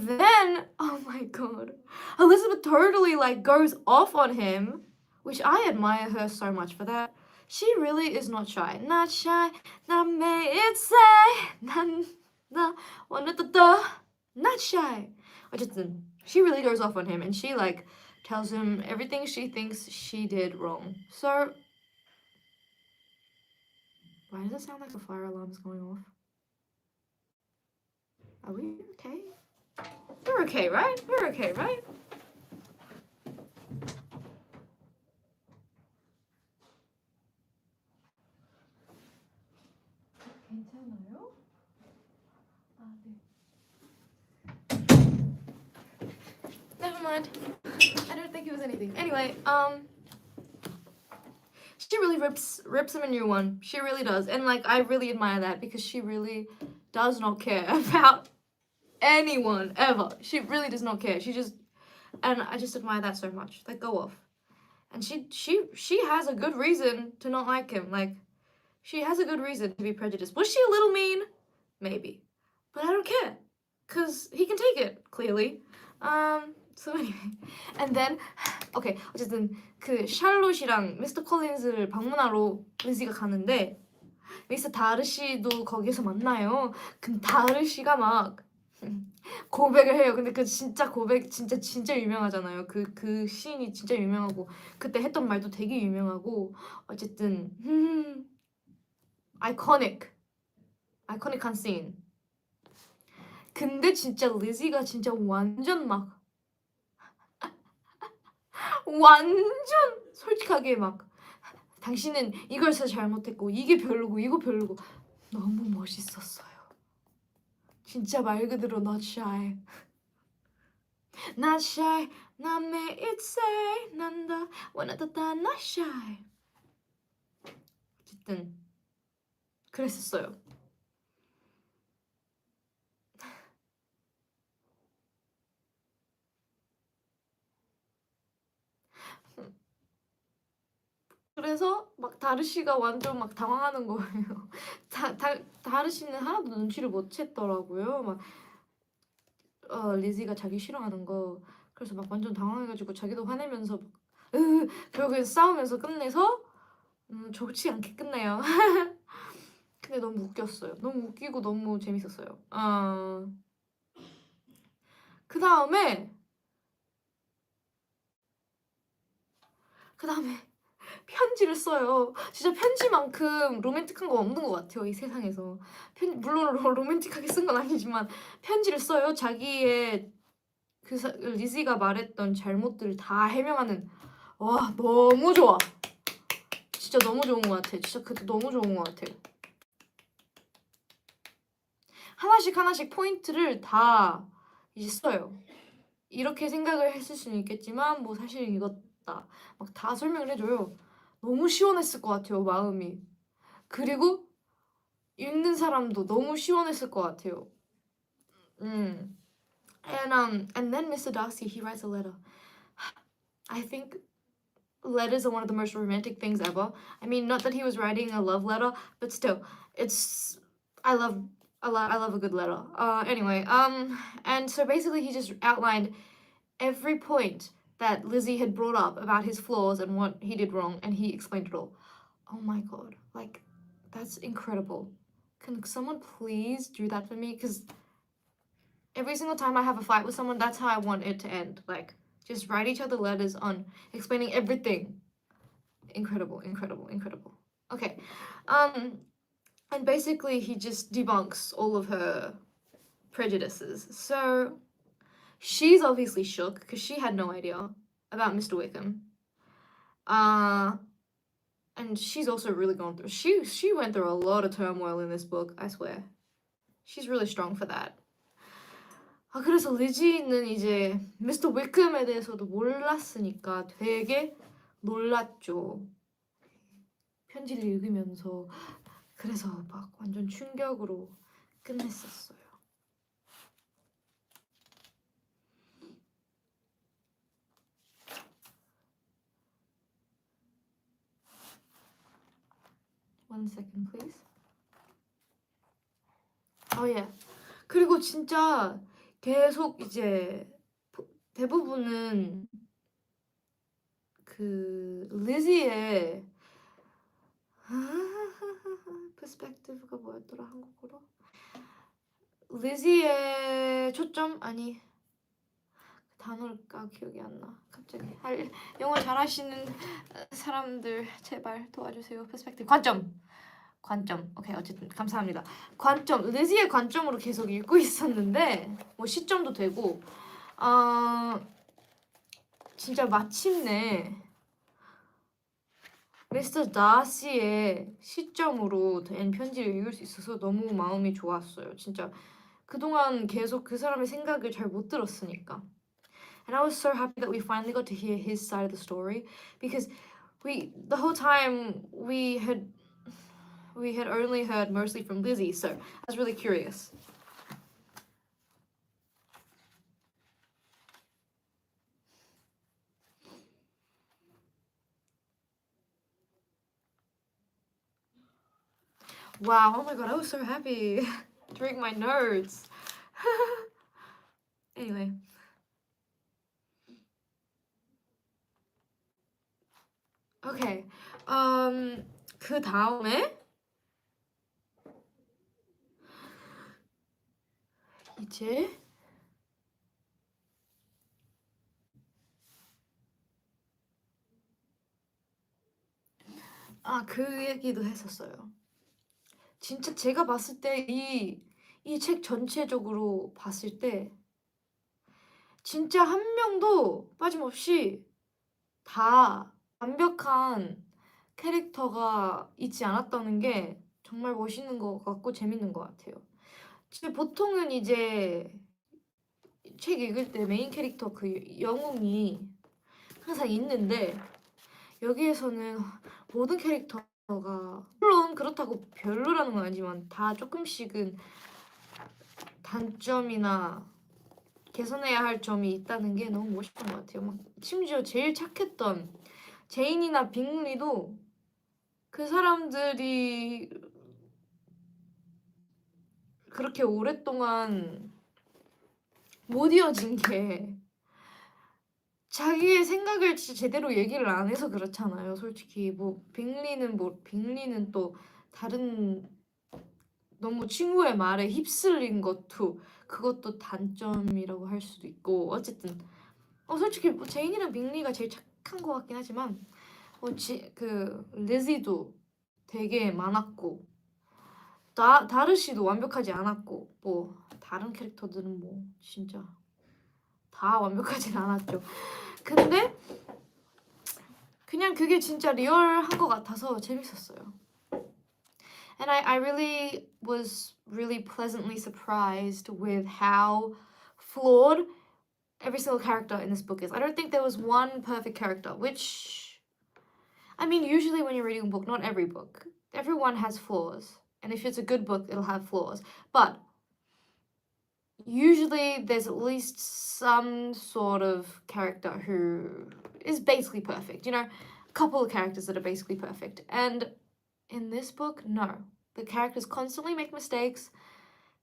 then, oh my god, Elizabeth totally, like, goes off on him, which I admire her so much for that. She really is not shy. Not shy, not me, it's not shy. 어쨌든, she really goes off on him, and she, like, tells him everything she thinks she did wrong. So, why does it sound like the fire alarm is going off? Are we okay? We're okay, right? We're okay, right? 괜찮아요? 네. Never mind. I don't think it was anything. Anyway, she really rips him a new one. She really does. And, like, I really admire that because she really does not care about anyone ever. She really does not care. And I just admire that so much. Like, go off. And she has a good reason to not like him. Like, she has a good reason to be prejudiced. Was she a little mean? Maybe. But I don't care. Because he can take it, clearly. So anyway. And then, okay. 어쨌든, 그, 샬롯이랑 미스터 콜린스를 방문하러 리지가 가는데, 미스터 다르시도 거기서 만나요. 근데 다르시가 막, 고백을 해요. 근데 그 진짜 고백 진짜 유명하잖아요. 그 씬이 진짜 유명하고 그때 했던 말도 되게 유명하고 어쨌든 아이코닉한 씬. 근데 진짜 리지가 진짜 완전 막 완전 솔직하게 막 당신은 이걸 잘못했고 이게 별로고 이거 별로고 너무 멋있었어요. 진짜 말 그대로 not shy. Not shy, not me, it's say, 난다, 원하다, not shy. 어쨌든 그랬었어요. 그래서 막 다르씨가 완전 막 당황하는 거예요. 다르씨는 하나도 눈치를 못 챘더라고요. 막 리지가 자기 싫어하는 거. 그래서 막 완전 당황해가지고 자기도 화내면서 막 결국엔 싸우면서 끝내서 좋지 않게 끝내요. 근데 너무 웃겼어요. 너무 웃기고 너무 재밌었어요. 그 다음에 편지를 써요. 진짜 편지만큼 로맨틱한 거 없는 것 같아요. 이 세상에서. 물론 로맨틱하게 쓴 건 아니지만 편지를 써요. 자기의 리지가 말했던 잘못들을 다 해명하는. 와, 너무 좋아. 진짜 너무 좋은 것 같아. 진짜 그때 너무 좋은 것 같아요. 하나씩 포인트를 다 이제 써요. 이렇게 생각을 했을 수는 있겠지만 뭐 사실 이거다. 막 다 설명을 해줘요. 너무 시원했을 것 같아요, 마음이. 그리고 읽는 사람도 너무 시원했을 것 같아요. And then Mr. Darcy, he writes a letter. I think letters are one of the most romantic things ever. I mean, not that he was writing a love letter, but still, I love a good letter. Anyway, and so basically he just outlined every point that Lizzie had brought up about his flaws and what he did wrong, and he explained it all. Oh my god, like, that's incredible. Can someone please do that for me? Because every single time I have a fight with someone, that's how I want it to end. Like, just write each other letters on explaining everything. Incredible. Okay. And basically he just debunks all of her prejudices. So she's obviously shook because she had no idea about Mr. Wickham. And she's also really gone through. She went through a lot of turmoil in this book. I swear. She's really strong for that. 아 그래서 리지는 이제 미스터 위컴에 대해서도 몰랐으니까 되게 놀랐죠. 편지를 읽으면서. 그래서 막 완전 충격으로 끝냈었어요. One second, please. yeah. 그리고 진짜 계속 이제 대부분은 그 리지의 perspective가 뭐였더라 한국어로? 리지의 초점? 아니 단어가 기억이 안 나. 갑자기 영어 잘하시는 사람들 제발 도와주세요. perspective 관점. 오케이 어쨌든 감사합니다. 관점 리지의 관점으로 계속 읽고 있었는데 뭐 시점도 되고 진짜 마침내 미스터 다시의 시점으로 된 편지를 읽을 수 있어서 너무 마음이 좋았어요. 진짜 그동안 계속 그 사람의 생각을 잘 못 들었으니까. And I was so happy that we finally got to hear his side of the story because the whole time we had only heard mostly from Lizzie, so I was really curious. Wow, oh my god, I was so happy to read my notes. Anyway. Okay. 그 다음에 이제 그 얘기도 했었어요. 진짜 제가 봤을 때 이 책 전체적으로 봤을 때 진짜 한 명도 빠짐없이 다 완벽한 캐릭터가 있지 않았다는 게 정말 멋있는 것 같고 재밌는 것 같아요. 진짜 보통은 이제 책 읽을 때 메인 캐릭터 그 영웅이 항상 있는데 여기에서는 모든 캐릭터가 물론 그렇다고 별로라는 건 아니지만 다 조금씩은 단점이나 개선해야 할 점이 있다는 게 너무 멋있던 것 같아요. 막 심지어 제일 착했던 제인이나 빅리도 그 사람들이 그렇게 오랫동안 못 이어진 게 자기의 생각을 진짜 제대로 얘기를 안 해서 그렇잖아요. 솔직히 뭐 빅리는 또 다른 너무 친구의 말에 휩쓸린 것도 그것도 단점이라고 할 수도 있고 어쨌든 솔직히 뭐 제인이랑 빅리가 제일 착한 것 같긴 하지만 그 리지도 되게 많았고 다르시도 완벽하지 않았고 뭐 다른 캐릭터들은 뭐 진짜 다 완벽하진 않았죠. 근데 그냥 그게 진짜 리얼한 것 같아서 재밌었어요. And I really was really pleasantly surprised with how flawed every single character in this book is. I don't think there was one perfect character, which, I mean, usually when you're reading a book, not every book, everyone has flaws. And if it's a good book, it'll have flaws. But usually there's at least some sort of character who is basically perfect. You know, a couple of characters that are basically perfect. And in this book, no. The characters constantly make mistakes.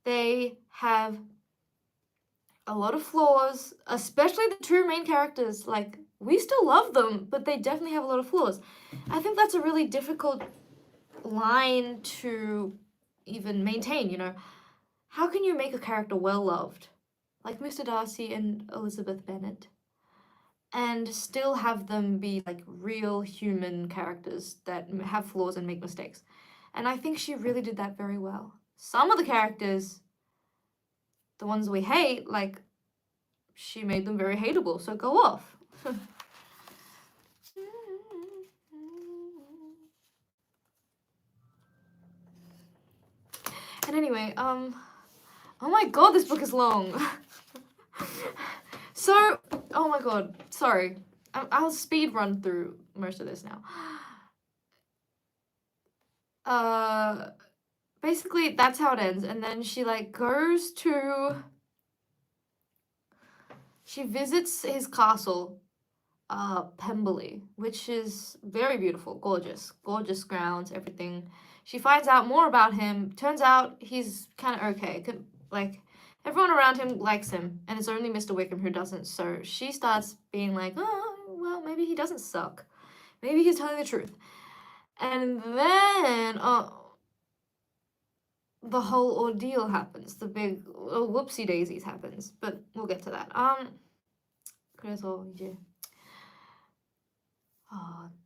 They have a lot of flaws, especially the two main characters. Like, we still love them, but they definitely have a lot of flaws. I think that's a really difficult line to even maintain, you know. How can you make a character well-loved, like Mr. Darcy and Elizabeth Bennet, and still have them be like real human characters that have flaws and make mistakes? And I think she really did that very well. Some of the characters, the ones we hate, like, she made them very hateable, so go off. And anyway, oh my god, this book is long. So, oh my god, sorry. I'll speed run through most of this now. Basically that's how it ends, and then she like goes to, she visits his castle, Pemberley, which is very beautiful, gorgeous grounds, everything. She finds out more about him. Turns out he's kind of okay. Like, everyone around him likes him, and it's only Mr. Wickham who doesn't. So she starts being like, oh, well, maybe he doesn't suck. Maybe he's telling the truth. And then, the whole ordeal happens. The big whoopsie daisies happens. But we'll get to that. 그래서 이제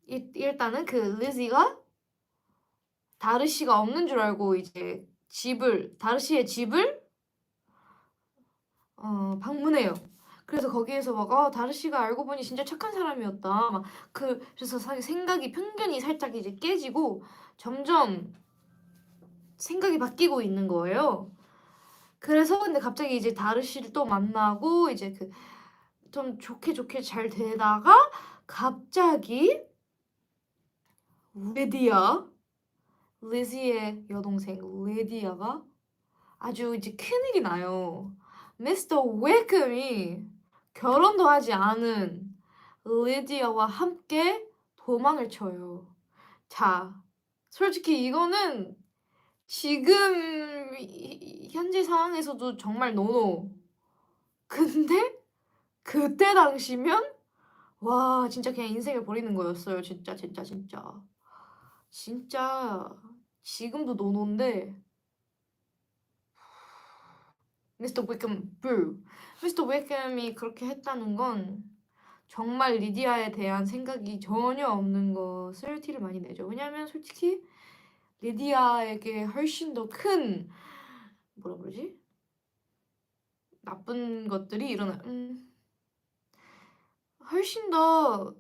일단은 그 리지가 다르시가 없는 줄 알고 이제 다르시의 집을 방문해요. 그래서 거기에서 막 다르시가 알고 보니 진짜 착한 사람이었다. 막 그래서 생각이, 편견이 살짝 이제 깨지고 점점 생각이 바뀌고 있는 거예요. 그래서 근데 갑자기 이제 다르시를 또 만나고 이제 그 좀 좋게 잘 되다가 갑자기 리지의 여동생 리디아가 아주 이제 큰일이 나요. 미스터 웨이컴이 결혼도 하지 않은 리디아와 함께 도망을 쳐요. 자, 솔직히 이거는 지금 현재 상황에서도 정말 노노. 근데 그때 당시면 와, 진짜 그냥 인생을 버리는 거였어요. 진짜 지금도 노노인데 미스터 위컴이 그렇게 했다는 건 정말 리디아에 대한 생각이 전혀 없는 것을 티를 많이 내죠. 왜냐면 솔직히 리디아에게 훨씬 더 큰 뭐라 그러지? 나쁜 것들이 훨씬 더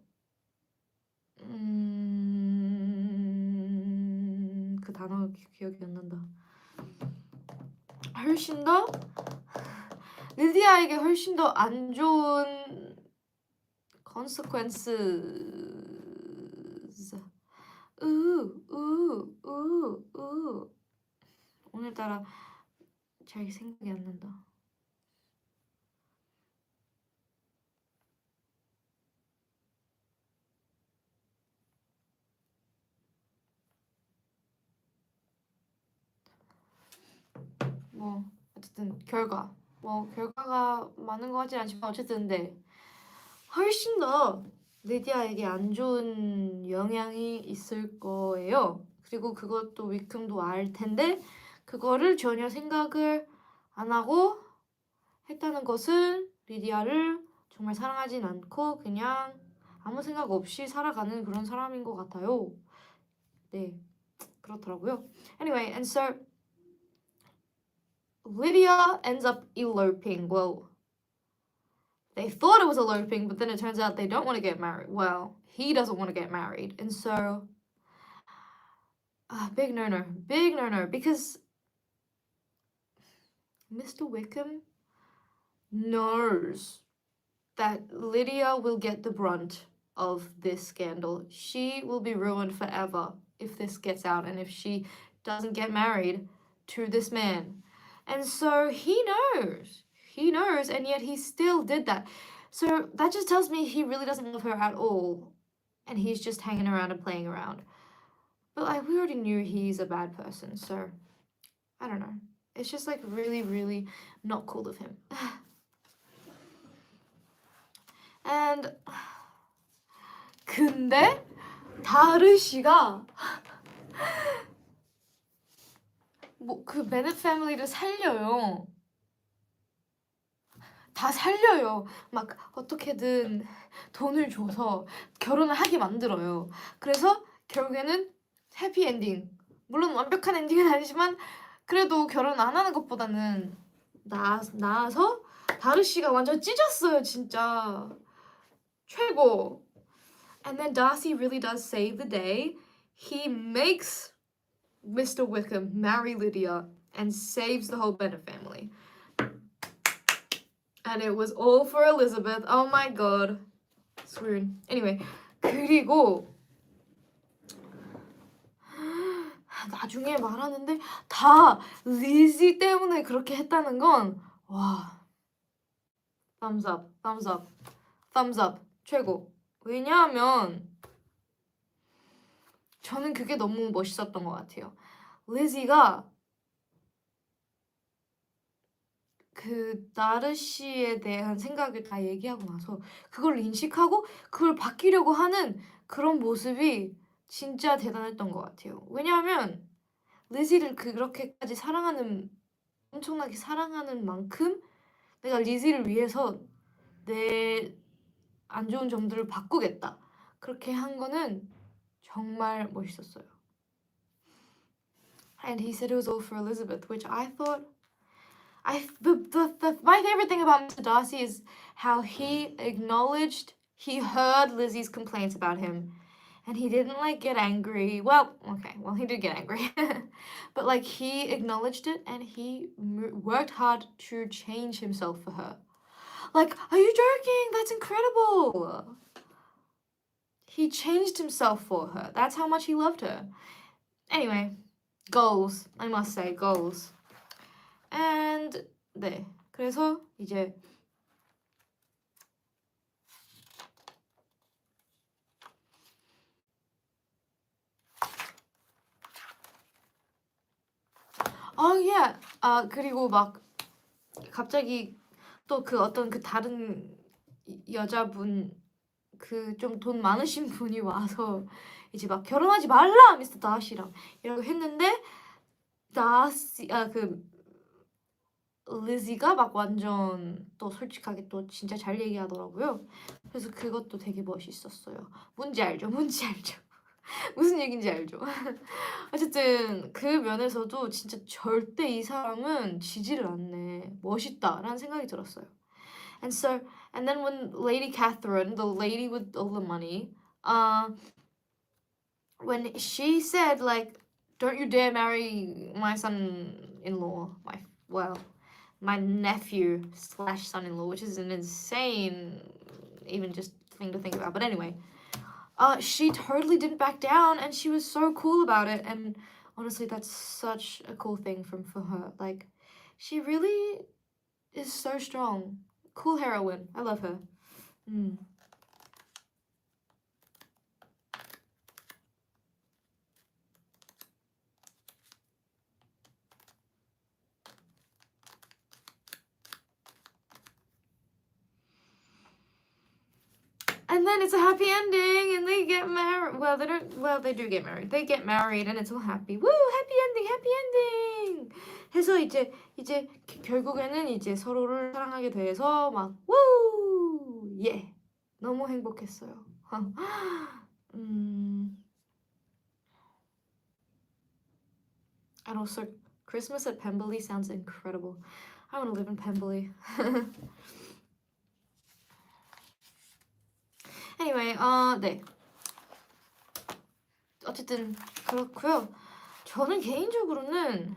그 단어 기억이 안 난다. 훨씬 더 리디아에게 훨씬 더 안 좋은 consequences. 오늘따라 잘 생각이 안 난다. 어쨌든 결과가 많은 것 같진 않지만 어쨌든 근데 훨씬 더 리디아에게 안 좋은 영향이 있을 거예요. 그리고 그것도 위컴도 알 텐데 그거를 전혀 생각을 안 하고 했다는 것은 리디아를 정말 사랑하진 않고 그냥 아무 생각 없이 살아가는 그런 사람인 것 같아요. 네, 그렇더라고요. Anyway, and so Lydia ends up eloping. Well, they thought it was eloping, but then it turns out they don't want to get married. Well, he doesn't want to get married. And so, big no-no, because Mr. Wickham knows that Lydia will get the brunt of this scandal. She will be ruined forever if this gets out and if she doesn't get married to this man. And so he knows, and yet he still did that. So that just tells me he really doesn't love her at all, and he's just hanging around and playing around. But we already knew he's a bad person, so I don't know. It's just like really, really not cool of him. And 근데 다르시가 그 베넷 패밀리를 살려요. 다 살려요. 막 어떻게든 돈을 줘서 결혼을 하게 만들어요. 그래서 결국에는 해피엔딩. 물론 완벽한 엔딩은 아니지만 그래도 결혼 안 하는 것보다는 나아서 다르시가 완전 찢었어요. 진짜 최고. And then Darcy really does save the day. He makes Mr. Wickham marry Lydia, and saves the whole Bennet family. And it was all for Elizabeth. Oh my god. Swoon. Anyway, 그리고 나중에 말하는데 다 리지 때문에 그렇게 했다는 건 와. thumbs up, thumbs up, thumbs up. 최고. 왜냐하면 저는 그게 너무 멋있었던 것 같아요. 리지가 그 나르시에 대한 생각을 다 얘기하고 나서 그걸 인식하고 그걸 바뀌려고 하는 그런 모습이 진짜 대단했던 것 같아요. 왜냐하면 리지를 그렇게까지 사랑하는 엄청나게 사랑하는 만큼 내가 리지를 위해서 내 안 좋은 점들을 바꾸겠다. 그렇게 한 거는 정말 멋있었어요. And he said it was all for Elizabeth, which I thought my favorite thing about Mr. Darcy is how he heard Lizzie's complaints about him, and he didn't like get angry. Well, okay, well he did get angry, but like he acknowledged it and he worked hard to change himself for her. Like, are you joking? That's incredible. He changed himself for her. That's how much he loved her. Anyway, goals. I must say, goals. And 네, 그래서 이제 yeah. 그리고 막 갑자기 또 그 어떤 그 다른 여자분 그 좀 돈 많으신 분이 와서 이제 막 결혼하지 말라 미스터 다시랑 이라고 했는데 다시 그 리지가 막 완전 또 솔직하게 또 진짜 잘 얘기하더라고요. 그래서 그것도 되게 멋있었어요. 뭔지 알죠? 뭔지 알죠? 무슨 얘기인지 알죠? 어쨌든 그 면에서도 진짜 절대 이 사람은 지지를 않네. 멋있다라는 생각이 들었어요. And then when Lady Catherine, the lady with all the money, when she said like, "Don't you dare marry my son-in-law," my nephew / son-in-law, which is an insane, even just thing to think about. But anyway, she totally didn't back down, and she was so cool about it. And honestly, that's such a cool thing for her. Like, she really is so strong. Cool heroine. I love her. And then it's a happy ending, and they get married. Well, they don't. Well, they do get married. They get married, and it's all happy. Woo! Happy ending! Happy ending! 해서 이제 결국에는 이제 서로를 사랑하게 돼서 막 우! 예! 너무 행복했어요. And also, Christmas at Pemberley sounds incredible. I want to live in Pemberley. Anyway, 네. 어쨌든 그렇고요. 저는 개인적으로는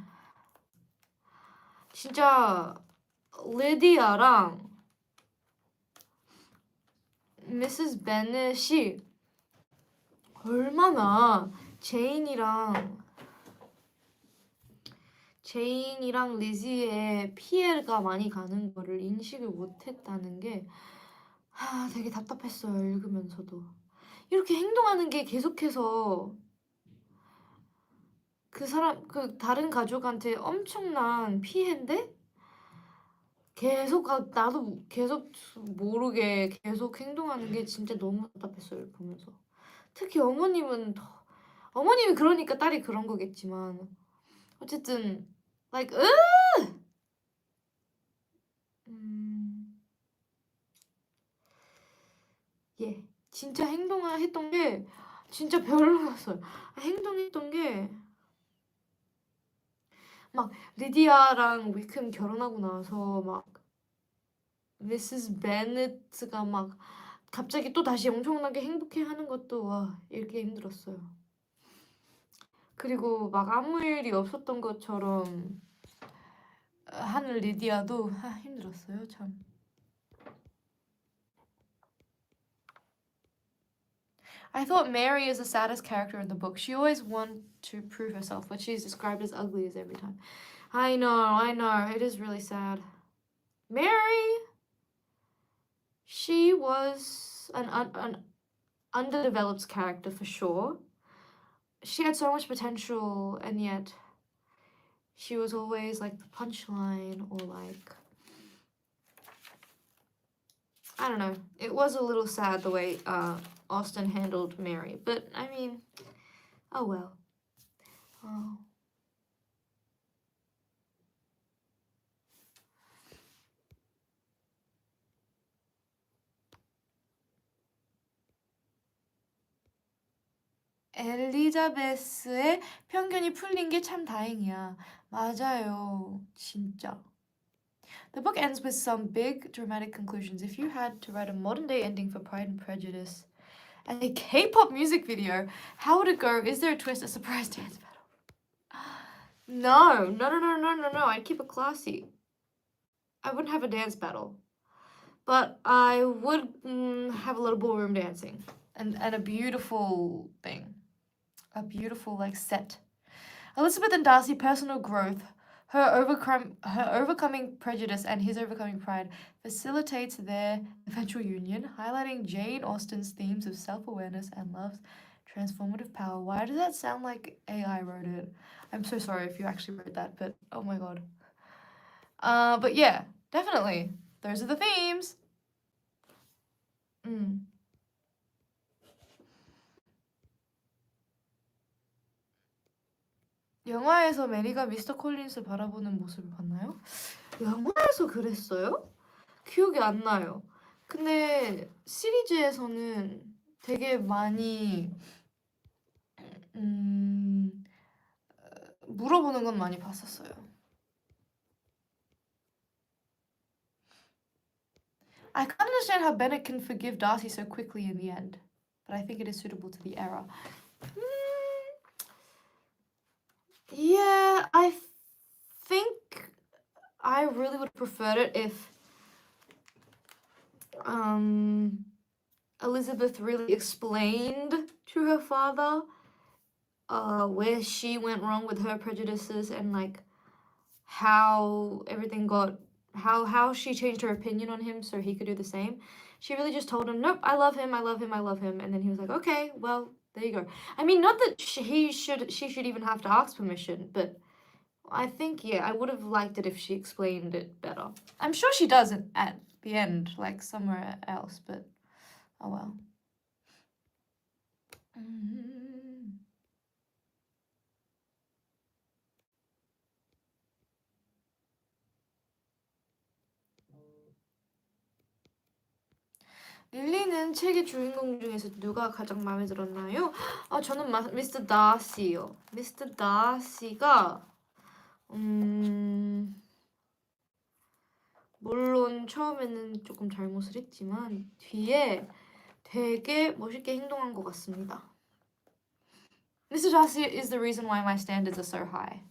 진짜 리디아랑 미세스 베넷이 얼마나 제인이랑 리지의 피해가 많이 가는 거를 인식을 못했다는 게 되게 답답했어요. 읽으면서도 이렇게 행동하는 게 계속해서 그 다른 가족한테 엄청난 피해인데 계속 나도 계속 모르게 계속 행동하는 게 진짜 너무 답답했어요. 보면서 특히 어머님이 그러니까 딸이 그런 거겠지만 어쨌든 like 예 진짜 행동했던 게 진짜 별로였어요. 행동했던 게 막 리디아랑 위크임 결혼하고 나서 막 미세스 베넷가 막 갑자기 또 다시 엄청나게 행복해하는 것도 와 읽기 힘들었어요. 그리고 막 아무 일이 없었던 것처럼 하는 리디아도 힘들었어요 참. I thought Mary is the saddest character in the book. She always wants to prove herself, but she's described as ugly as every time. I know. It is really sad. Mary, she was an underdeveloped character for sure. She had so much potential, and yet she was always like the punchline, or like, I don't know. It was a little sad the way Austen handled Mary, but I mean, oh well. Oh. 엘리자베스의 편견이 풀린 게 참 다행이야. 맞아요. 진짜. The book ends with some big dramatic conclusions. If you had to write a modern day ending for Pride and Prejudice and a K-pop music video, how would it go? Is there a twist, a surprise dance battle? No. I'd keep it classy. I wouldn't have a dance battle. But I would have a little ballroom dancing and a beautiful thing. A beautiful like set. Elizabeth and Darcy personal growth, her overcoming prejudice and his overcoming pride facilitates their eventual union, highlighting Jane Austen's themes of self-awareness and love's transformative power. Why does that sound like AI wrote it? I'm so sorry if you actually wrote that, but oh my god. But yeah, definitely. Those are the themes. 영화에서 매리가 미스터 콜린스를 바라보는 모습을 봤나요? 영화에서 그랬어요? 기억이 안 나요. 근데 시리즈에서는 되게 많이 물어보는 건 많이 봤었어요. I can't understand how Bennet can forgive Darcy so quickly in the end, but I think it is suitable to the era. Yeah, I think I really would have preferred it if Elizabeth really explained to her father where she went wrong with her prejudices and like how everything got how she changed her opinion on him so he could do the same. She really just told him, nope, I love him, and then he was like, okay, well, there you go. I mean, not that she should even have to ask permission, but I think, yeah, I would have liked it if she explained it better. I'm sure she does it at the end, like somewhere else, but oh well. 릴리는 책의 주인공 중에서 누가 가장 마음에 들었나요? 저는 미스터 다시요. 미스터 다시가 물론 처음에는 조금 잘못을 했지만 뒤에 되게 멋있게 행동한 것 같습니다. Mr. Darcy is the reason why my standards are so high.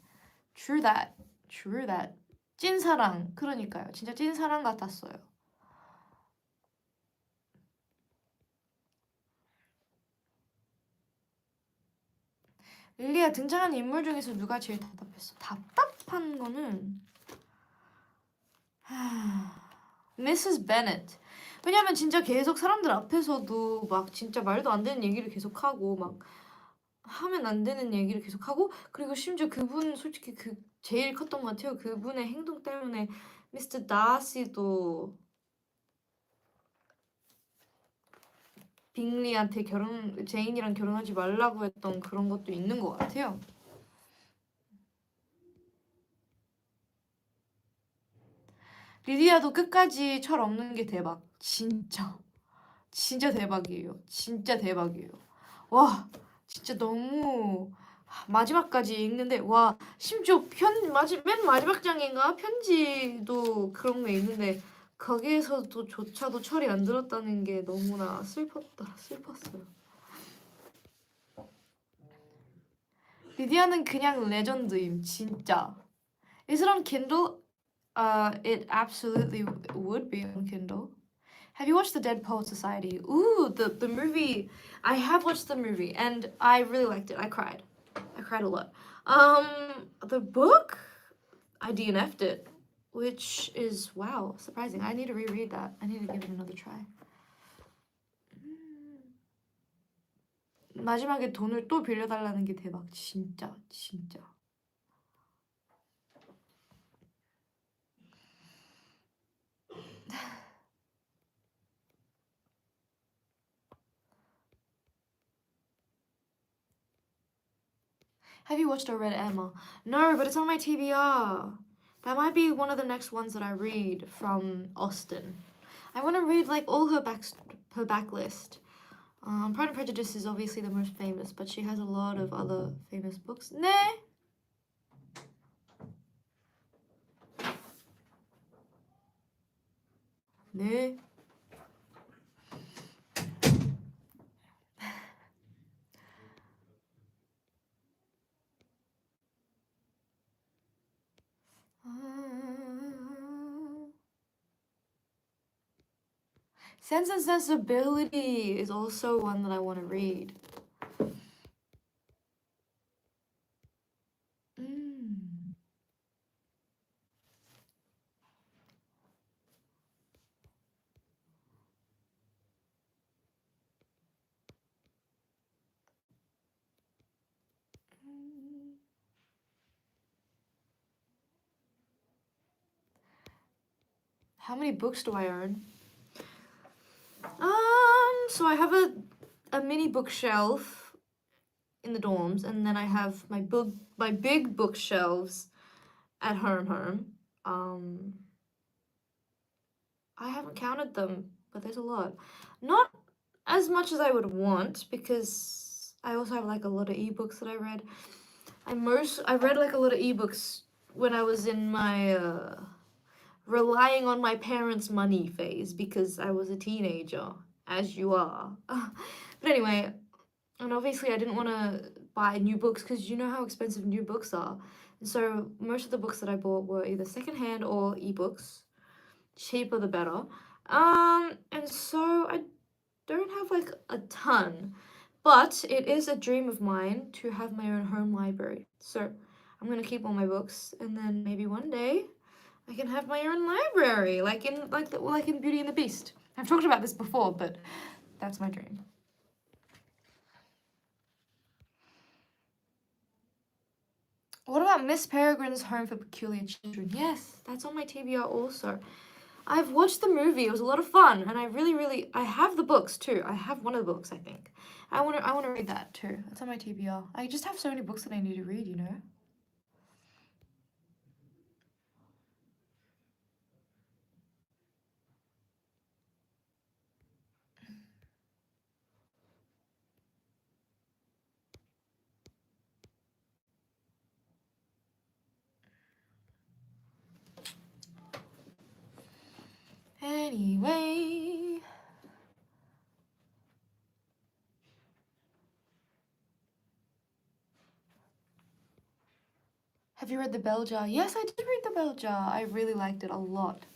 True that. 찐사랑. 그러니까요. 진짜 찐사랑 같았어요. 릴리야, 등장하는 인물 중에서 누가 제일 답답했어? 답답한 거는 Mrs. Bennet. 왜냐면 진짜 계속 사람들 앞에서도 막 진짜 말도 안 되는 얘기를 계속하고 막 하면 안 되는 얘기를 계속하고 그리고 심지어 그분 솔직히 그 제일 컸던 것 같아요. 그분의 행동 때문에 미스터 다시도 빅리한테 제인이랑 결혼하지 말라고 했던 그런 것도 있는 것 같아요. 리디아도 끝까지 철 없는 게 대박. 진짜 대박이에요. 진짜 대박이에요. 와, 진짜 너무 마지막까지 읽는데 와, 심지어 맨 마지막 장인가 편지도 그런 게 있는데 거기에서조차도 철이 안 들었다는 게 너무나 슬펐어요. 리디아는 그냥 레전드임, 진짜. Is it on Kindle? it absolutely would be on Kindle. Have you watched The Dead Poet Society? Ooh, the movie. I have watched the movie and I really liked it. I cried a lot. The book, I DNF'd it, which is, wow, surprising. I need to reread that. I need to give it another try. 마지막에 돈을 또 빌려달라는 게 대박. 진짜. Have you watched or read Emma? No, but it's on my TBR. That might be one of the next ones that I read from Austen. I want to read like all her backlist. Pride and Prejudice is obviously the most famous, but she has a lot of other famous books. 네. 네. Sense and Sensibility is also one that I want to read. How many books do I own? So I have a mini bookshelf in the dorms, and then I have my big bookshelves at home. I haven't counted them, but there's a lot. Not as much as I would want, because I also have like a lot of ebooks that I read. I read like a lot of ebooks when I was in my relying on my parents' money phase, because I was a teenager, as you are. But anyway, and obviously I didn't want to buy new books because you know how expensive new books are. And so most of the books that I bought were either secondhand or ebooks. Cheaper the better. And so I don't have like a ton, but it is a dream of mine to have my own home library. So I'm gonna keep all my books, and then maybe one day I can have my own library, like in Beauty and the Beast. I've talked about this before, but that's my dream. What about Miss Peregrine's Home for Peculiar Children? Yes, that's on my TBR also. I've watched the movie. It was a lot of fun, and I have the books too. I have one of the books, I think. I want to read that too. That's on my TBR. I just have so many books that I need to read, you know. Anyway. Have you read The Bell Jar? Yes, I did read The Bell Jar. I really liked it a lot.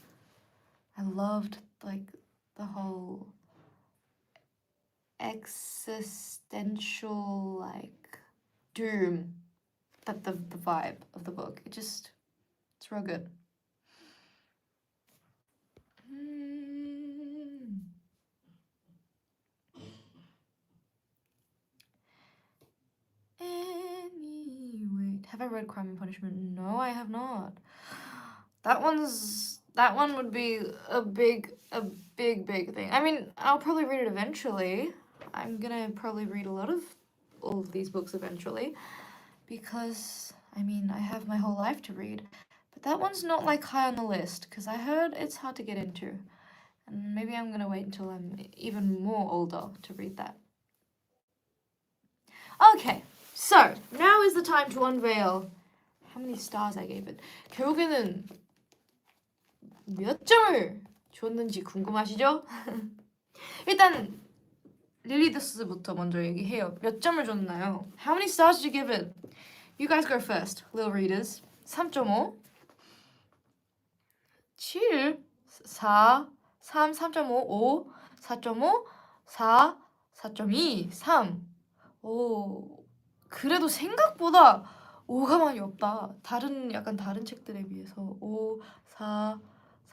I loved like the whole existential like doom, that the vibe of the book. It's real good. Anyway, have I read Crime and Punishment? No, I have not. That one would be a big thing. I mean, I'll probably read it eventually. I'm gonna probably read a lot of all of these books eventually, because I mean, I have my whole life to read. But that one's not like high on the list, because I heard it's hard to get into. And maybe I'm gonna wait until I'm even more older to read that. Okay, so now is the time to unveil how many stars I gave it. 결국에는 몇 점을 줬는지 궁금하시죠? 일단 릴리더스부터 먼저 얘기해요. 몇 점을 줬나요? How many stars did you give it? You guys go first, little readers. 3.5. 7, 4, 3, 3.5, 5, 4.5, 4, 4.2, 3. 오, 그래도 생각보다 5가 많이 없다. 약간 다른 책들에 비해서 5, 4,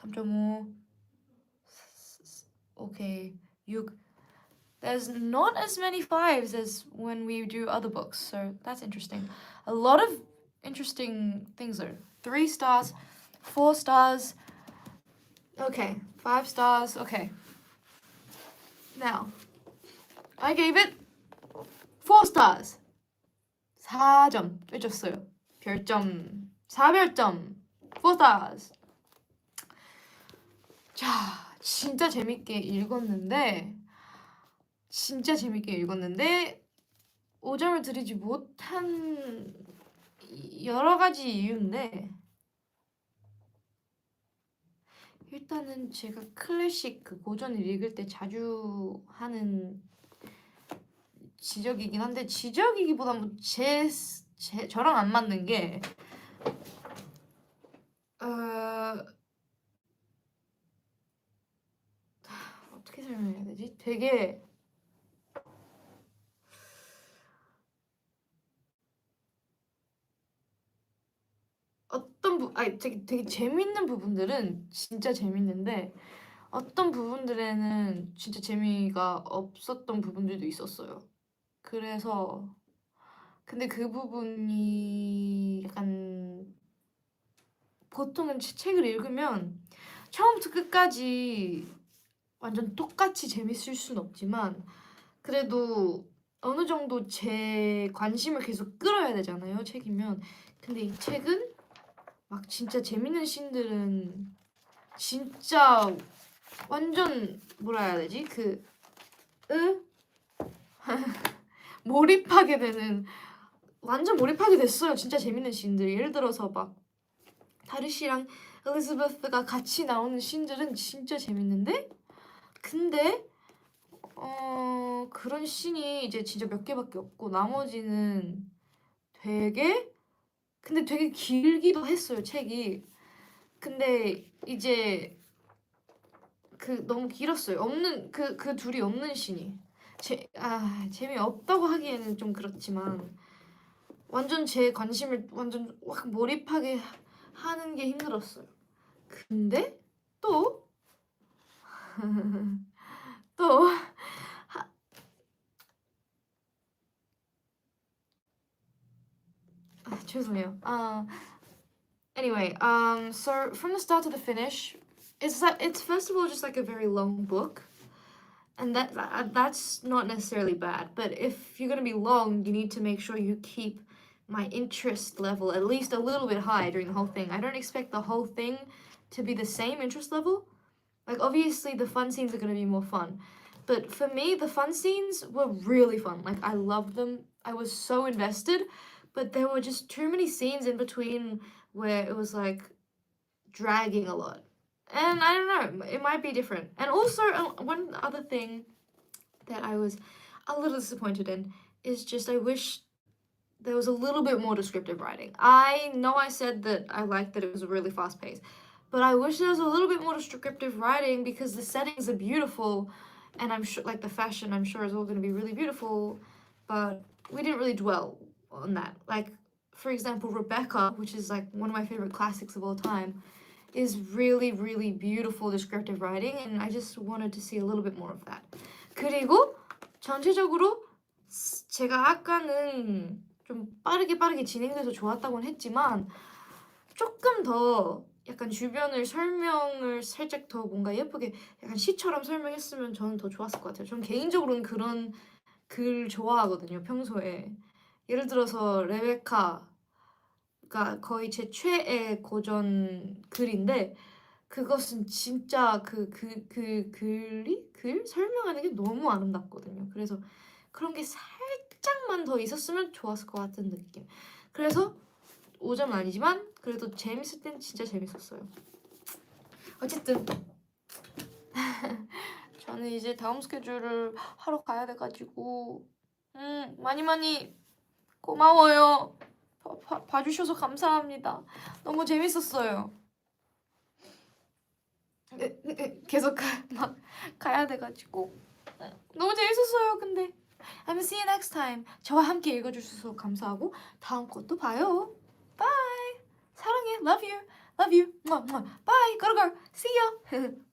3.5, 오케이, 6. There's not as many 5s as when we do other books, so that's interesting. A lot of interesting things though. 3 stars, 4 stars. Okay, 5 stars. Okay. Now, I gave it 4 stars. 4점 빼줬어요. 별점 4별점. 4 stars. 자, 진짜 재밌게 읽었는데 5점을 드리지 못한 여러 가지 이유인데, 일단은 제가 클래식 그 고전을 읽을 때 자주 하는 지적이긴 한데, 지적이기보다 뭐 저랑 안 맞는 게 어떻게 설명해야 되지? 되게 되게 재밌는 부분들은 진짜 재밌는데, 어떤 부분들에는 진짜 재미가 없었던 부분들도 있었어요. 그래서 근데 그 부분이 약간, 보통은 책을 읽으면 처음부터 끝까지 완전 똑같이 재밌을 순 없지만, 그래도 어느 정도 제 관심을 계속 끌어야 되잖아요, 책이면. 근데 이 책은 막 진짜 재밌는 씬들은 진짜 완전 뭐라 해야 되지? 몰입하게 되는, 완전 몰입하게 됐어요. 진짜 재밌는 씬들. 예를 들어서 막 다르시랑 엘리자베스가 같이 나오는 씬들은 진짜 재밌는데, 근데 그런 씬이 이제 진짜 몇 개밖에 없고, 나머지는 근데 되게 길기도 했어요, 책이. 근데 이제 너무 길었어요. 그 둘이 없는 씬이. 재미없다고 하기에는 좀 그렇지만, 완전 제 관심을 완전 확 몰입하게 하는 게 힘들었어요. 근데 또 또 죄송해요. Anyway, so from the start to the finish, it's first of all just like a very long book, and that's not necessarily bad. But if you're gonna be long, you need to make sure you keep my interest level at least a little bit high during the whole thing. I don't expect the whole thing to be the same interest level. Like, obviously the fun scenes are gonna be more fun, but for me the fun scenes were really fun. Like, I loved them. I was so invested, but there were just too many scenes in between where it was like dragging a lot. And I don't know, it might be different. And also, one other thing that I was a little disappointed in is just, I wish there was a little bit more descriptive writing. I know I said that I liked that it was really fast paced, but I wish there was a little bit more descriptive writing, because the settings are beautiful, and I'm sure, like, the fashion, I'm sure, is all going to be really beautiful, but we didn't really dwell on that. Like, for example, Rebecca, which is like one of my favorite classics of all time, is really, really beautiful descriptive writing, and I just wanted to see a little bit more of that. 그리고 전체적으로 제가 아까는 좀 빠르게 진행돼서 좋았다고는 했지만, 조금 더 약간 주변을 설명을 살짝 더 뭔가 예쁘게 약간 시처럼 설명했으면 저는 더 좋았을 것 같아요. 전 개인적으로는 그런 글 좋아하거든요, 평소에. 예를 들어서 레베카가 거의 제 최애 고전 글인데, 그것은 진짜 글 설명하는 게 너무 아름답거든요. 그래서 그런 게 살짝만 더 있었으면 좋았을 것 같은 느낌. 그래서 5점은 아니지만 그래도 재밌을 땐 진짜 재밌었어요. 어쨌든 저는 이제 다음 스케줄을 하러 가야 돼가지고 많이 고마워요. 봐주셔서 감사합니다. 너무 재밌었어요. 계속 막 가야 돼가지고 너무 재밌었어요. 근데 I'm see you next time. 저와 함께 읽어주셔서 감사하고 다음 것도 봐요. Bye. 사랑해. Love you. Love you. Bye. Gotta go. See ya.